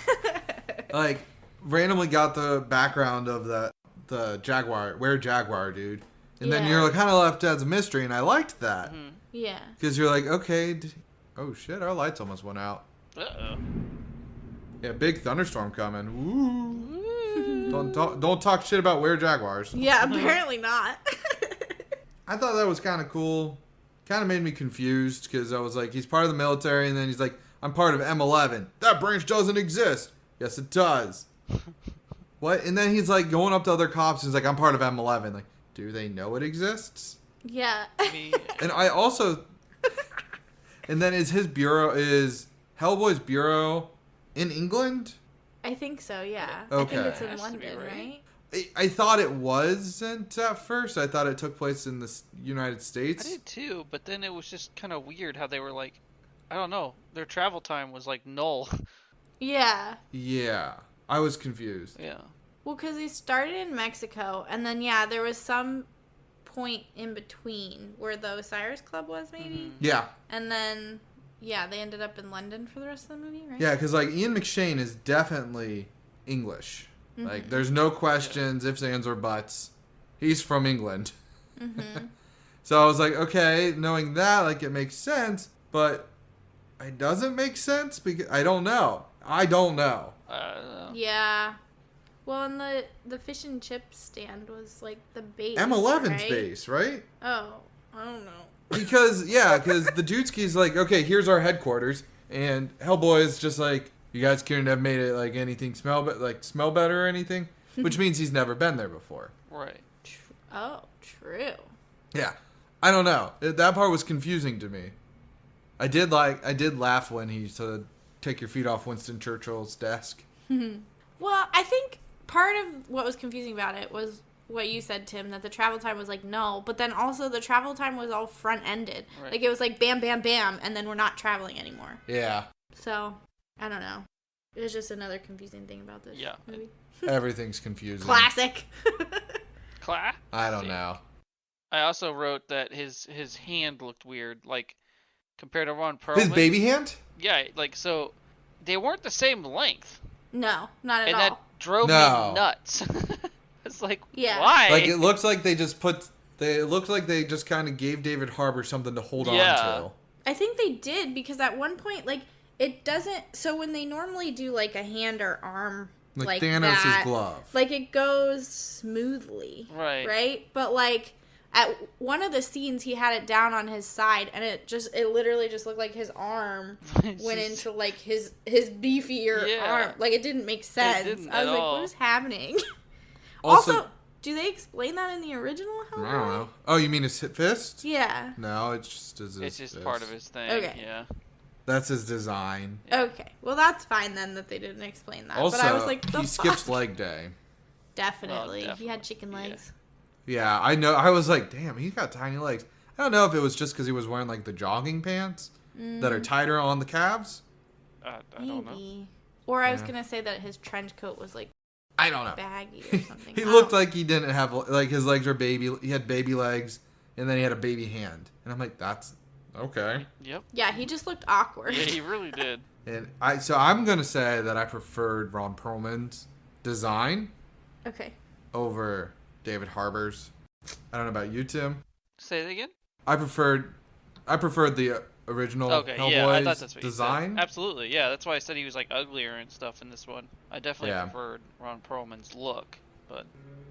Like randomly got the background of the Jaguar dude, and then Yeah. you're kind of left as a mystery, and I liked that Mhm. Yeah. because you're like, okay, oh shit, our lights almost went out. Uh-oh. Yeah, big thunderstorm coming. Woo! Don't talk shit about Were Jaguars. Yeah, apparently not. I thought that was kind of cool. Kind of made me confused because I was like, he's part of the military, and then he's like, I'm part of M11. That branch doesn't exist. Yes, it does. what? And then he's like going up to other cops. And he's like, I'm part of M11. Like, do they know it exists? Yeah. And I also, and then is Hellboy's bureau in England? I think so, yeah. Okay. I think it's in Has to be, London, right? right? I thought it wasn't at first. I thought it took place in the United I States. did too, but then it was just kind of weird how they were like, I don't know, their travel time was like null. Yeah. Yeah. I was confused. Yeah. Well, because he started in Mexico, and then, yeah, there was some point in between where the Osiris Club was, maybe? Yeah. And then, yeah, they ended up in London for the rest of the movie, right? Yeah, because, like, Ian McShane is definitely English. Like, there's no questions, ifs, ands, or buts. He's from England. So I was like, okay, knowing that, like, it makes sense, but it doesn't make sense because I don't know. Yeah. Well, and the fish and chip stand was, like, the base, M11's right? base, right? Oh, I don't know. Because the Dudski's like, okay, here's our headquarters, and Hellboy is just like, you guys couldn't have made it like anything smell better or anything, which means he's never been there before. Right. Oh, true. Yeah, I don't know. That part was confusing to me. I did laugh when he said, "Take your feet off Winston Churchill's desk." Well, I think part of what was confusing about it was what you said, Tim, that the travel time was like, no, but then also the travel time was all front-ended. Right. Like, it was like bam, bam, bam, and then we're not traveling anymore. Yeah, So, I don't know. It was just another confusing thing about this movie. everything's confusing. Classic. I don't know. I also wrote that his hand looked weird, like compared to Ron Perlman. His baby hand? Yeah, like so, they weren't the same length, No, not at and all. that drove me No. nuts. It's like, Yeah. why? Like it looks like they just kind of gave David Harbour something to hold on to. I think they did, because at one point, like, it doesn't... So when they normally do, like, a hand or arm like Thanos' that, glove. like, it goes smoothly. Right. Right? But, like, at one of the scenes, he had it down on his side, and it literally just looked like his arm went into, like, his beefier arm. Like, it didn't make sense. didn't I was at like, all. what is happening? Also, do they explain that in the original Hellboy? I don't know. Oh, you mean his fist? Yeah. No, it's just his It's just fist. part of his thing. Okay. Yeah. That's his design. Okay. Well, that's fine then that they didn't explain that. Also, but I was like, he skips leg day. Definitely. Oh, He had definitely. chicken legs. Yeah, I know. I was like, damn, he's got tiny legs. I don't know if it was just because he was wearing like the jogging pants that are tighter on the calves. I don't know. Maybe. Or I was Yeah. going to say that his trench coat was like I don't know. baggy or something. He looked like he didn't have, like, his legs were baby. He had baby legs, and then he had a baby hand. And I'm like, that's okay. Yep. Yeah, he just looked awkward. Yeah, he really did. And I'm gonna say that I preferred Ron Perlman's design Okay. over David Harbour's. I don't know about you, Tim. Say it again. I preferred the original Okay, Hellboy's yeah, I thought that's what design. you said. Absolutely, yeah. That's why I said he was like uglier and stuff in this one. I definitely Yeah. preferred Ron Perlman's look, but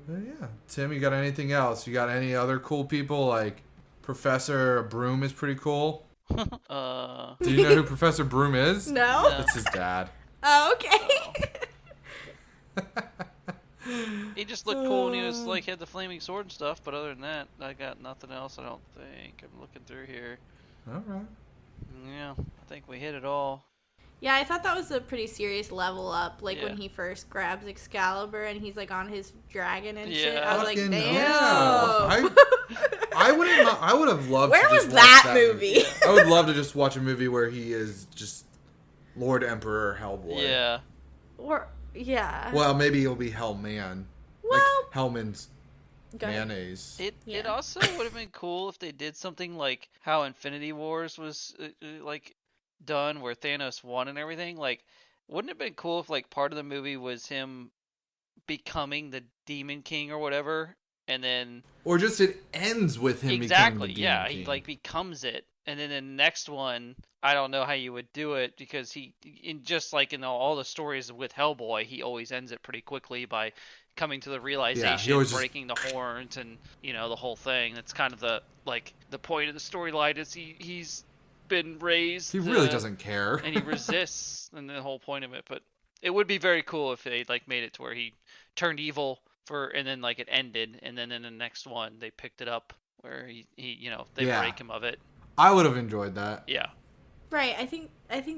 Yeah. Tim, you got anything else? You got any other cool people? Like Professor Broom is pretty cool. Do you know who Professor Broom is? No? That's his dad. Oh, okay. he just looked cool and he was like had the flaming sword and stuff. But other than that, I got nothing else. I don't think. I'm looking through here. All right. Yeah, I think we hit it all. Yeah, I thought that was a pretty serious level up. Like when Yeah. he first grabs Excalibur and he's like on his dragon and shit. Yeah. I was like, Fucking damn. yeah. I would have loved. Where to was just watch that movie? I would love to just watch a movie where he is just Lord Emperor Hellboy. Yeah. Or, yeah. Well, maybe he'll be Hellman. Well, Like Hellman's go ahead. mayonnaise. It Yeah. also would have been cool if they did something like how Infinity Wars was like done, where Thanos won and everything. Like, wouldn't it have been cool if like part of the movie was him becoming the Demon King or whatever, and then Or just it ends with him exactly, becoming the yeah, Demon he King. like becomes it, and then the next one, I don't know how you would do it because just like in all the stories with Hellboy, he always ends it pretty quickly by coming to the realization, always just- breaking the horns, and the whole thing. That's kind of the point of the storyline is he's been raised. He really doesn't care. and he resists, and the whole point of it. But it would be very cool if they like made it to where he turned evil and then like it ended, and then in the next one they picked it up where he they break him of it. I would have enjoyed that. Yeah. Right. I think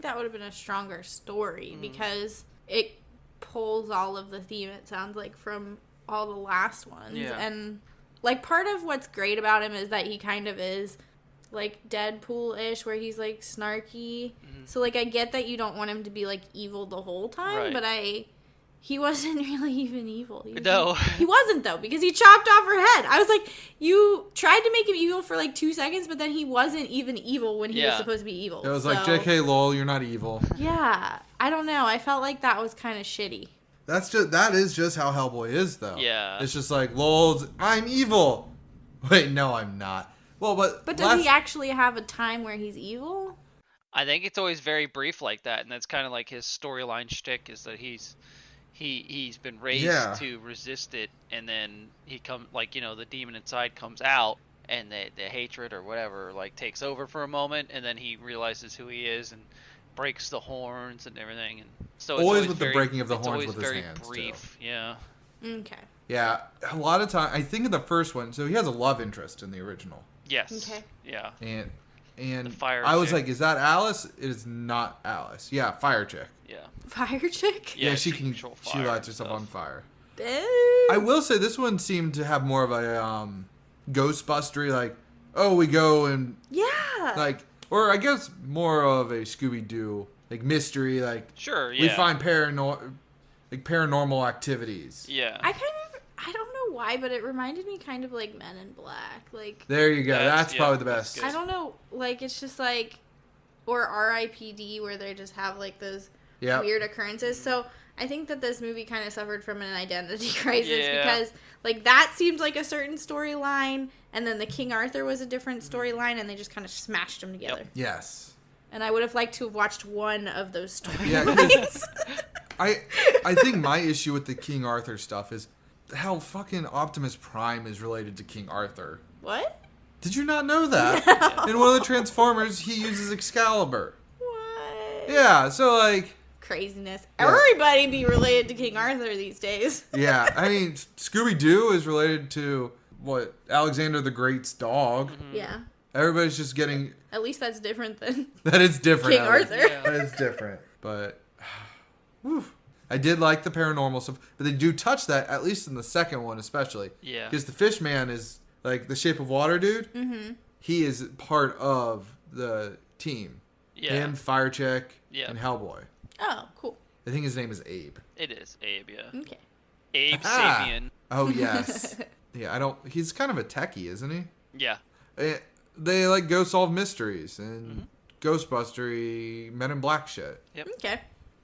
that would have been a stronger story because it pulls all of the theme, it sounds like, from all the last ones. Yeah. And like part of what's great about him is that he kind of is like Deadpool-ish, where he's like snarky. So like I get that you don't want him to be like evil the whole time, but he wasn't really even evil. He wasn't, though, because he chopped off her head. I was like, you tried to make him evil for like 2 seconds, but then he wasn't even evil when he was supposed to be evil. It was like, JK, lol, you're not evil. Yeah. I don't know. I felt like that was kind of shitty. That is just how Hellboy is, though. Yeah. It's just like, lol, I'm evil. Wait, no, I'm not. Well, but does he actually have a time where he's evil? I think it's always very brief like that, and that's kind of like his storyline shtick, is that he's been raised to resist it, and then he comes, like, the demon inside comes out, and the hatred or whatever like takes over for a moment, and then he realizes who he is and breaks the horns and everything. And so it's always with the breaking of the horns with his hands. It's always very brief. Yeah. Okay. Yeah, a lot of time. I think in the first one, so he has a love interest in the original. Yes. Okay. Yeah. And the fire I was chick. like, is that Alice? It is not Alice. Yeah, fire chick. Yeah. Fire chick? Yeah, she control she fire lights and herself stuff. on fire. Damn. I will say this one seemed to have more of a Ghostbustery, like, oh, we go and like, or I guess more of a Scooby-Doo, like, mystery, like, Sure, yeah. we find paranormal activities. Yeah. I don't know why, but it reminded me kind of like Men in Black. Like, there you go. That's probably the that's best. good. I don't know, like, it's just like, or R.I.P.D., where they just have like those weird occurrences. So I think that this movie kind of suffered from an identity crisis because like that seemed like a certain storyline, and then the King Arthur was a different storyline, and they just kind of smashed them together. Yes. And I would have liked to have watched one of those storylines. Yeah, I think my issue with the King Arthur stuff is how fucking Optimus Prime is related to King Arthur. What? Did you not know that? No. In one of the Transformers, he uses Excalibur. What? Yeah, so like... Craziness. Yeah. Everybody be related to King Arthur these days. Yeah, I mean, Scooby-Doo is related to, what, Alexander the Great's dog. Mm-hmm. Yeah. Everybody's just getting... At least that's different than That is different. King Arthur. Yeah. That is different. But... whew. I did like the paranormal stuff, but they do touch that, at least in the second one especially. Yeah. Because the fish man is, like, the Shape of Water dude. Mm-hmm. He is part of the team. Yeah. Him, Fire Chick, Yeah. and Hellboy. Oh, cool. I think his name is Abe. It is Abe, yeah. Okay. Abe Ah. Sapien. Oh, yes. Yeah, he's kind of a techie, isn't he? Yeah. They, like, go solve mysteries and Ghostbustery, Men in Black shit. Yep. Okay.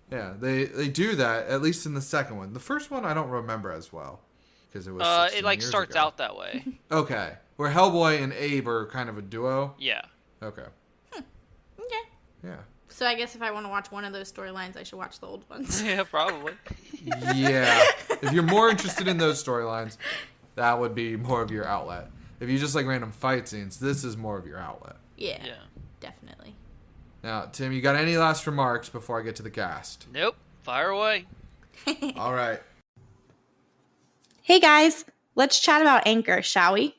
Yeah, they do that, at least in the second one. The first one I don't remember as well. Because it was 16 It like years starts ago. out that way. Okay. Where Hellboy and Abe are kind of a duo. Yeah. Okay. Okay. Yeah. So I guess if I want to watch one of those storylines, I should watch the old ones. Yeah, probably. Yeah. If you're more interested in those storylines, that would be more of your outlet. If you just like random fight scenes, this is more of your outlet. Yeah. Yeah. Definitely. Now, Tim, you got any last remarks before I get to the cast? Nope. Fire away. All right. Hey guys, let's chat about Anchor, shall we?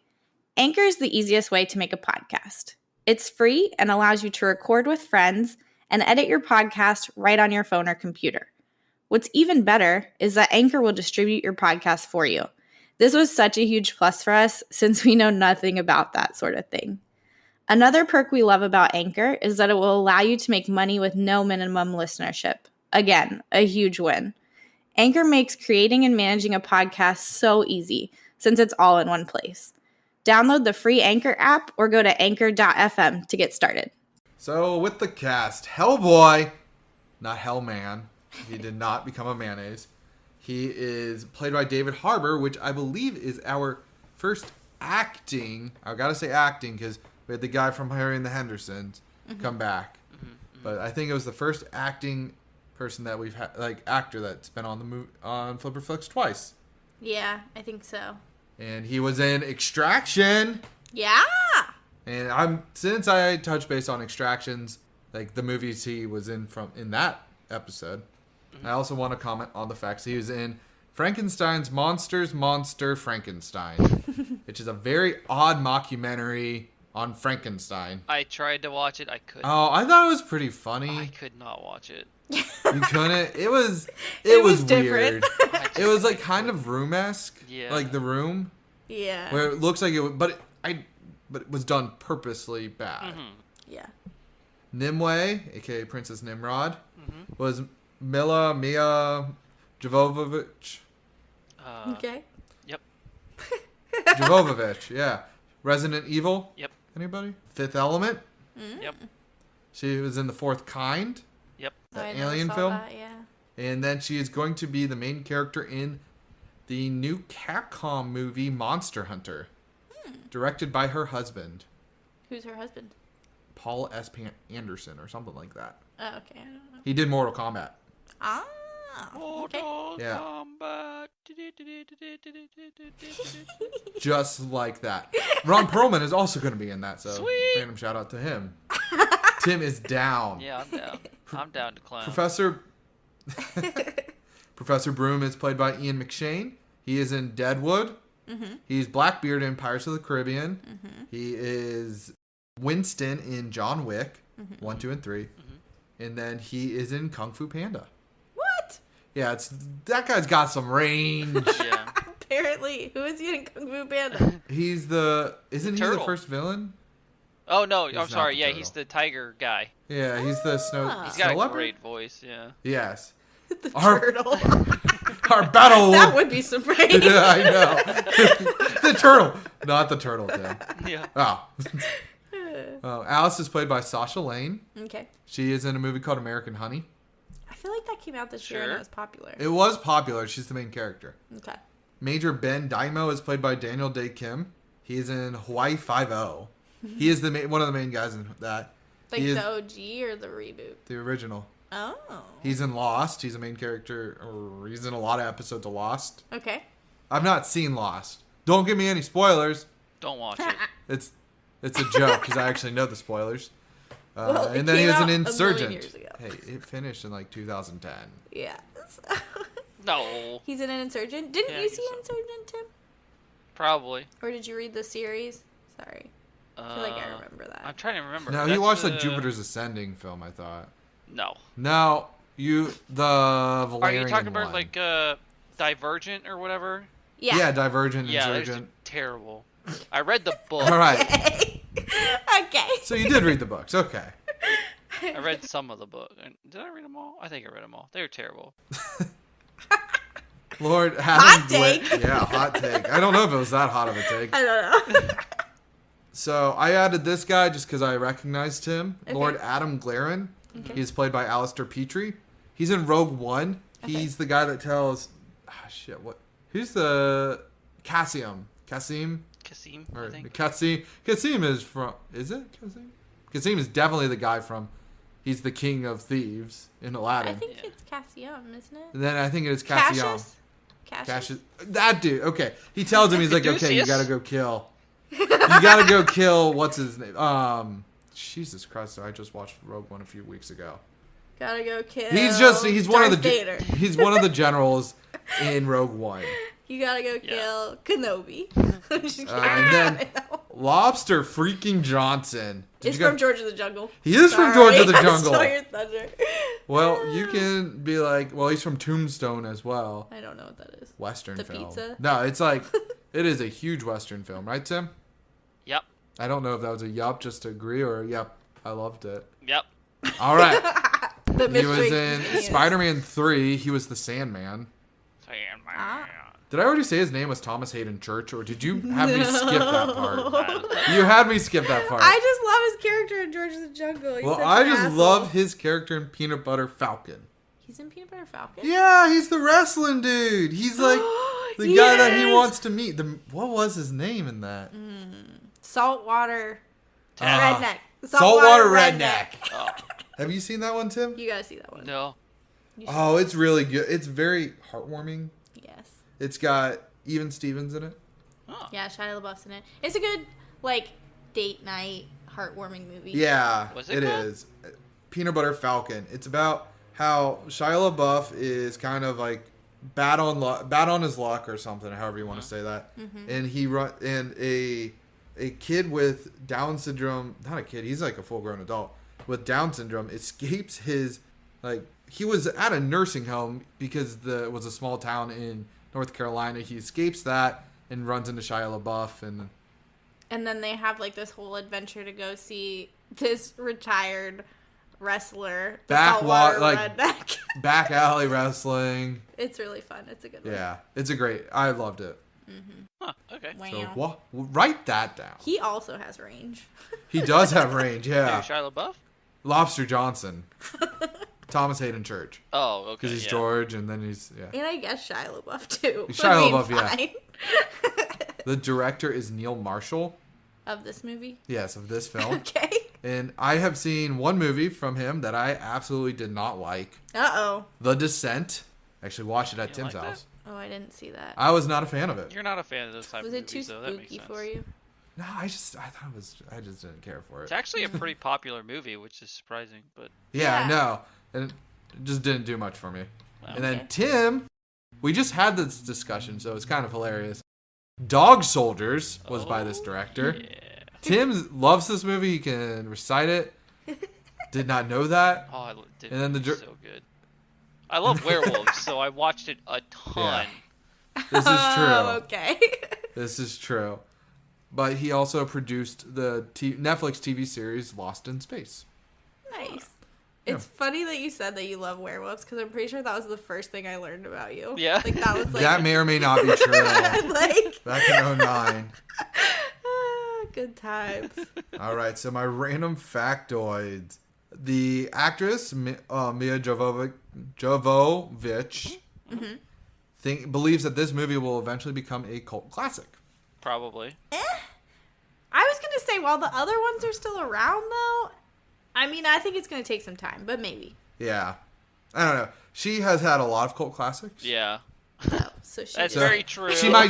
Anchor is the easiest way to make a podcast. It's free and allows you to record with friends and edit your podcast right on your phone or computer. What's even better is that Anchor will distribute your podcast for you. This was such a huge plus for us since we know nothing about that sort of thing. Another perk we love about Anchor is that it will allow you to make money with no minimum listenership. Again, a huge win. Anchor makes creating and managing a podcast so easy since it's all in one place. Download the free Anchor app or go to anchor.fm to get started. So, with the cast, Hellboy, not Hellman. He did not become a mayonnaise. He is played by David Harbour, which I believe is our first acting. I gotta say acting because we had the guy from Harry and the Hendersons come back. But I think it was the first acting person that we've had, like actor that's been on the movie on Flipper Flix twice. Yeah, I think so. And he was in Extraction. Yeah! And since I touched base on Extractions, like the movies he was in that episode, I also want to comment on the fact that he was in Frankenstein's Monster Frankenstein, which is a very odd mockumentary on Frankenstein. I tried to watch it. I couldn't. Oh, I thought it was pretty funny. I could not watch it. You couldn't? It was different. weird. It was like kind of Room-esque. Yeah. Like The Room. Yeah. Where it looks like it, but it was done purposely bad. Mm-hmm. Yeah. Nimue, aka Princess Nimrod, was Mia Jovovich. Okay. Yep. Jovovich, yeah. Resident Evil. Yep. Anybody? Fifth Element. Yep. She was in The Fourth Kind. Yep. The I never alien saw film. that, yeah. And then she is going to be the main character in the new Capcom movie Monster Hunter, directed by her husband, Who's her husband? Paul S. Anderson or something like that. Oh, okay. I don't know. He did Mortal Kombat. Ah. Okay. Yeah. Kombat. Just like that. Ron Perlman is also going to be in that, so Sweet. random shout out to him. Tim is down. Yeah, I'm down. I'm down to clown. Professor Broom is played by Ian McShane. He is in Deadwood. He's Blackbeard in Pirates of the Caribbean. He is Winston in John Wick 1, 2, and 3. And then he is in Kung Fu Panda. What? Yeah, that guy's got some range. Yeah. Apparently. Who is he in Kung Fu Panda? Isn't he the turtle. first villain? Oh, no. He's I'm not sorry. the Yeah, turtle. he's the tiger guy. Yeah, he's the snow. He's snow got a leopard? great voice, yeah. Yes. The Our- turtle. Our battle. That would be some range. Yeah, I know. The turtle, not the turtle, Tim. Yeah. Oh. Alice is played by Sasha Lane. Okay. She is in a movie called American Honey. I feel like that came out this year and Sure. it was popular. It was popular. She's the main character. Okay. Major Ben Daimo is played by Daniel Day Kim. He is in Hawaii Five-0. He is one of the main guys in that. Like He is the OG or the reboot? the original. Oh. He's in Lost. He's a main character, or he's in a lot of episodes of Lost. Okay. I've not seen Lost. Don't give me any spoilers. Don't watch it. It's a joke because I actually know the spoilers. Well, it And then he came was an out a million insurgent. years ago. Hey, it finished in like 2010. Yeah. No. He's in an insurgent. Didn't Yeah, you I see guess so. Insurgent, Tim? Probably. Or did you read the series? Sorry. I feel like I remember that. I'm trying to remember. No, he That's watched the Jupiter's Ascending film, I thought. No. No, the Valerian Are you talking about one. like Divergent or whatever? Yeah, Divergent, Yeah, that's Insurgent. terrible. I read the book. All right. Okay. Okay. So you did read the books. Okay. I read some of the book. Did I read them all? I think I read them all. They were terrible. Lord, Hot Adam take. Yeah, hot take. I don't know if it was that hot of a take. I don't know. So I added this guy just because I recognized him. Okay. Lord Adam Glarin. Okay. He's played by Alistair Petrie. He's in Rogue One. Okay. He's the guy that tells... what? Who's the... Kasim? Kasim, Or I think. Kasim is from... Is it Kasim? Kasim is definitely the guy from... He's the king of thieves in Aladdin. I think Yeah. it's Cassium, isn't it? And then I think it is Cassium. Cassius? Cassius. That dude. Okay. He tells him, he's like, okay, you Caduceus? gotta go kill. You gotta go kill... What's his name? Jesus Christ. So I just watched Rogue One a few weeks ago. Gotta go kill. He's one of the Vader. he's one of the generals in Rogue One. You gotta go Yeah. kill Kenobi. I'm just kidding. And then I know. Lobster freaking Johnson. Did It's you from guys- George of the Jungle. He is from Sorry, George of the I Jungle. stole your thunder. Well, you can be like, well, he's from Tombstone as well. I don't know what that is. Western The film. pizza? No, it's like it is a huge Western film, right, Tim? Yep. I don't know if that was a yup just to agree or a yep. I loved it. Yep. All right. The He was mystery in genius. Spider-Man 3. He was the Sandman. Ah. Did I already say his name was Thomas Hayden Church, or did you have me skip that part? You had me skip that part. I just love his character in George of the Jungle. He's Well, such I an just asshole. love his character in Peanut Butter Falcon. He's in Peanut Butter Falcon? Yeah, he's the wrestling dude. He's like the guy that he Yes! wants to meet. What was his name in that? Saltwater Ah. Redneck. Saltwater Redneck. Oh, Have you seen that one, Tim? You gotta see that one. no. You should. Oh, it's really good. It's very heartwarming. Yes. It's got Even Stevens in it. Oh. Yeah, Shia LaBeouf's in it. It's a good, like, date night, heartwarming movie. Yeah, What's it it called? is. Peanut Butter Falcon. It's about how Shia LaBeouf is kind of like bad on his luck or something, however you want to say that. Mm-hmm. And a kid with Down syndrome, not a kid, he's like a full-grown adult with Down syndrome, escapes his, like, he was at a nursing home because it was a small town in North Carolina. He escapes that and runs into Shia LaBeouf, and then they have like this whole adventure to go see this retired wrestler, back redneck. back alley wrestling. It's really fun. It's a good one. Yeah, it's a great. I loved it. Mm-hmm. Huh, okay. Wow. So write that down. He also has range. He does have range. Yeah. Shia LaBeouf? Lobster Johnson. Thomas Hayden Church. Oh, okay. Because he's George, and then he's And I guess Shia LaBeouf too. Shia LaBeouf, fine. The director is Neil Marshall. Of this movie? Yes, of this film. Okay. And I have seen one movie from him that I absolutely did not like. Uh-oh. The Descent. I actually watched it at You Tim's like that? house. Oh, I didn't see that. I was not a fan of it. You're not a fan of this type Was of it too movies, so that makes spooky sense. for you? No, I just didn't care for it. It's actually a pretty popular movie, which is surprising, but Yeah, Yeah. I know. And it just didn't do much for me. Wow. And then Okay. Tim, we just had this discussion, so it's kind of hilarious. Dog Soldiers was by this director. Yeah. Tim loves this movie. He can recite it. Did not know that. Oh, I did. And then the So good. I love werewolves, so I watched it a ton. This is true. Oh, okay. This is true. But he also produced the Netflix TV series Lost in Space. Nice. It's funny that you said that you love werewolves because I'm pretty sure that was the first thing I learned about you. Yeah. Like that was like That may or may not be true. like Back in 2009. good times. All right, so my random factoids. The actress Mia Jovovich believes that this movie will eventually become a cult classic. Probably. I was gonna say while the other ones are still around though, I mean I think it's gonna take some time, but maybe. Yeah. I don't know. She has had a lot of cult classics. Yeah. Oh, so she That's just- very true. She might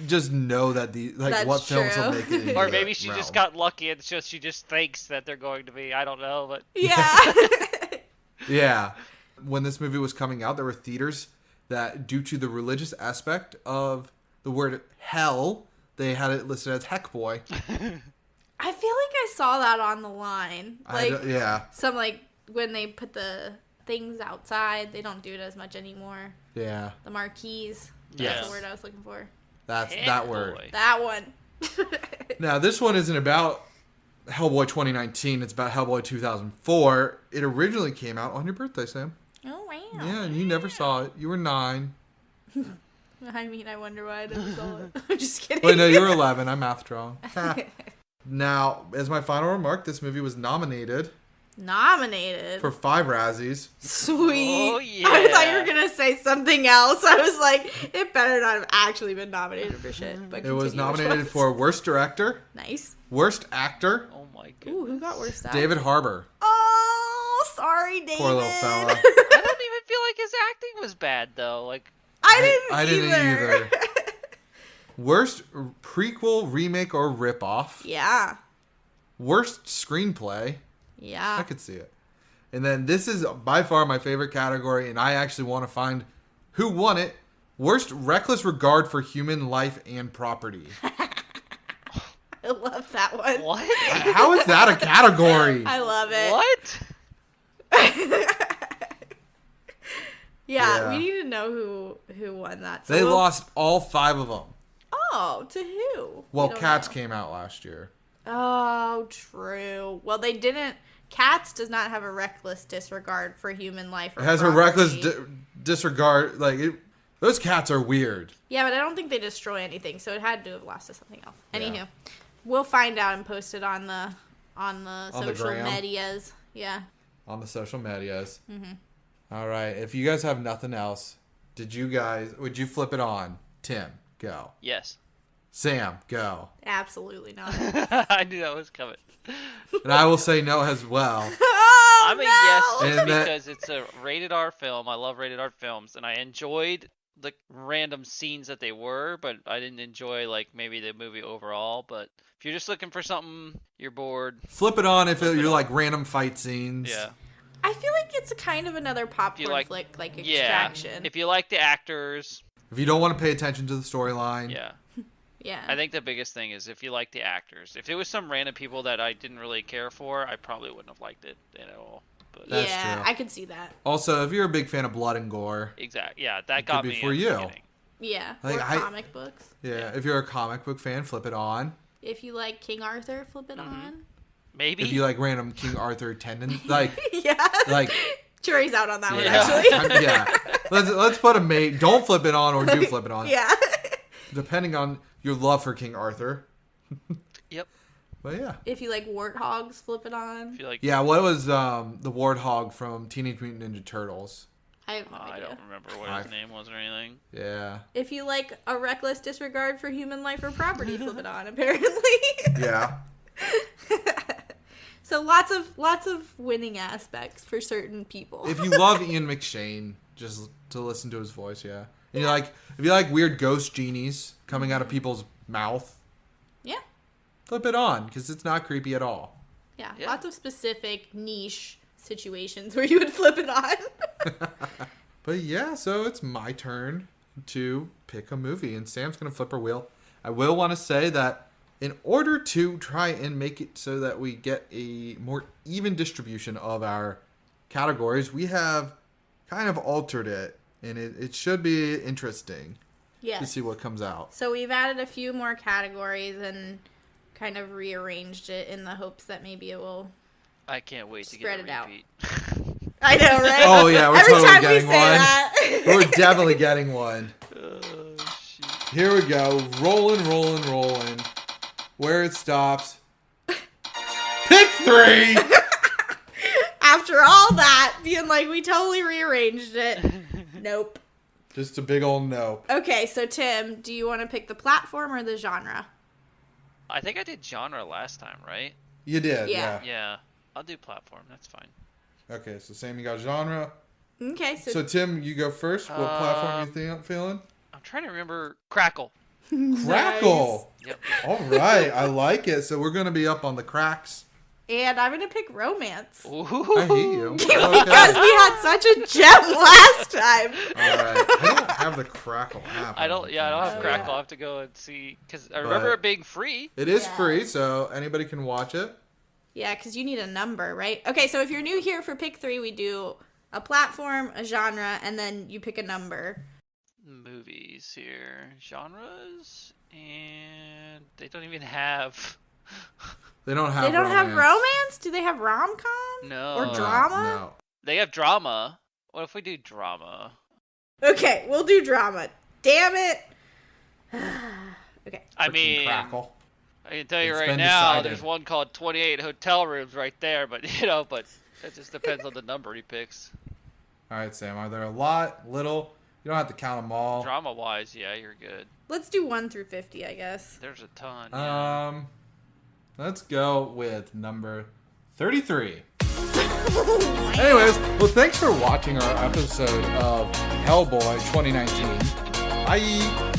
just know that That's what films will true. make it. Or into maybe that she realm. just got lucky and she just thinks that they're going to be. I don't know, but Yeah. Yeah. When this movie was coming out, there were theaters that, due to the religious aspect of the word hell, they had it listed as Heck Boy. I feel like I saw that on the line. Like Yeah. some like when they put the things outside, they don't do it as much anymore. Yeah. The marquees. Yes. That's the word I was looking for. That's Heck that word. boy. That one. Now, this one isn't about Hellboy 2019. It's about Hellboy 2004. It originally came out on your birthday, Sam. Oh wow. Yeah, and you never saw it. You were 9. I mean, I wonder why I never saw it. I'm just kidding. Wait, no, you were 11. I'm math wrong. Now, as my final remark, this movie was nominated Nominated. for 5 Razzies. Sweet. Oh, I thought you yeah. were gonna say something else. I was like, it better not have actually been nominated for shit. But It was continue, which nominated ones? for Worst Director, Nice. Worst Actor, Oh my Ooh, goodness. who got worse stuff? David Harbour. Oh, sorry, David. Poor little fella. I don't even feel like his acting was bad though. Like I didn't either. Worst prequel, remake, or ripoff. Yeah. Worst screenplay. Yeah. I could see it. And then this is by far my favorite category, and I actually want to find who won it. Worst reckless regard for human life and property. I love that one. what? How is that a category? I love it. What? Yeah, Yeah. we need to know who won that. So They we'll- lost all 5 of them. Oh, to who? Well, We don't Cats know. came out last year. Oh, true. Well, they didn't. Cats does not have a reckless disregard for human life. Or It has a property. reckless disregard. Those cats are weird. Yeah, but I don't think they destroy anything, so it had to have lost to something else. Yeah. Anywho, we'll find out and post it on the the social gram. medias. Yeah. On the social medias. Mm-hmm. All right. If you guys have nothing else, would you flip it on? Tim, go. Yes. Sam, go. Absolutely not. I knew that was coming. And I will say no as well. Oh, I'm a no! yes And that- because it's a rated R film. I love rated R films, and I enjoyed the random scenes that they were, but I didn't enjoy like maybe the movie overall. But if you're just looking for something, you're bored. Flip it on if Flip it you're on. like random fight scenes. Yeah. I feel like it's kind of another popcorn flick, like Extraction. If you like the actors. If you don't want to pay attention to the storyline. Yeah. Yeah. I think the biggest thing is if you like the actors. If it was some random people that I didn't really care for, I probably wouldn't have liked it at all. But That's yeah, true. I could see that. Also, if you're a big fan of blood and gore. Exactly. Yeah, that got me for you. Yeah, like, or comic books. Yeah, if you're a comic book fan, flip it on. If you like King Arthur, flip it on. Maybe. If you like random King Arthur tendons, like yeah, like Jury's out on that one actually. Yeah, let's put a mate. Don't flip it on or do flip it on. Yeah, depending on your love for King Arthur. Yep. But yeah. If you like warthogs, flip it on. If you like, yeah, what was the warthog from Teenage Mutant Ninja Turtles? I have no idea. I don't remember what his name was or anything. Yeah. If you like a reckless disregard for human life or property, flip it on. Apparently. Yeah. So lots of winning aspects for certain people. If you love Ian McShane, just to listen to his voice, yeah. And if you like weird ghost genies coming out of people's mouth, yeah, flip it on because it's not creepy at all. Yeah, lots of specific niche situations where you would flip it on. But yeah, so it's my turn to pick a movie, and Sam's gonna flip her wheel. I will want to say that in order to try and make it so that we get a more even distribution of our categories, we have kind of altered it, and it should be interesting to see what comes out. So we've added a few more categories and kind of rearranged it in the hopes that maybe it will I can't wait to spread get it a out. repeat. I know, right? Oh yeah, we're Every totally time getting we say one. that. We're definitely getting one. Oh, shoot. Here we go. Rolling. Where it stops. Pick 3! After all that, being like, we totally rearranged it. Nope. Just a big old nope. Okay, so Tim, do you want to pick the platform or the genre? I think I did genre last time, right? You did, Yeah. Yeah. I'll do platform. That's fine. Okay, so Sam, you got genre. Okay, So Tim, you go first. What platform you feeling? I'm trying to remember Crackle. Crackle. Yep. All right, I like it. So we're gonna be up on the cracks. And I'm going to pick romance. Ooh. I hate you. Because we had such a gem last time. All right, I don't have the Crackle app. I don't have Crackle. yeah. I'll have to go and see because I remember it being free. It is free, so anybody can watch it. Yeah, because you need a number, right? Okay, so if you're new here for pick 3, we do a platform, a genre, and then you pick a number. Movies here, genres, and they don't even have. They don't have. They don't have romance? Do they have rom-com? No. Or drama? No. They have drama. What if we do drama? Okay, we'll do drama. Damn it. Okay. I mean, Crackle. I can tell you It's right been now, decided. there's one called 28 Hotel Rooms right there, but it just depends on the number he picks. All right, Sam. Are there a lot, little? You don't have to count them all. Drama-wise, yeah, you're good. Let's do 1 through 50, I guess. There's a ton. Yeah. Let's go with number 33. Anyways, well, thanks for watching our episode of Hellboy 2019. Bye.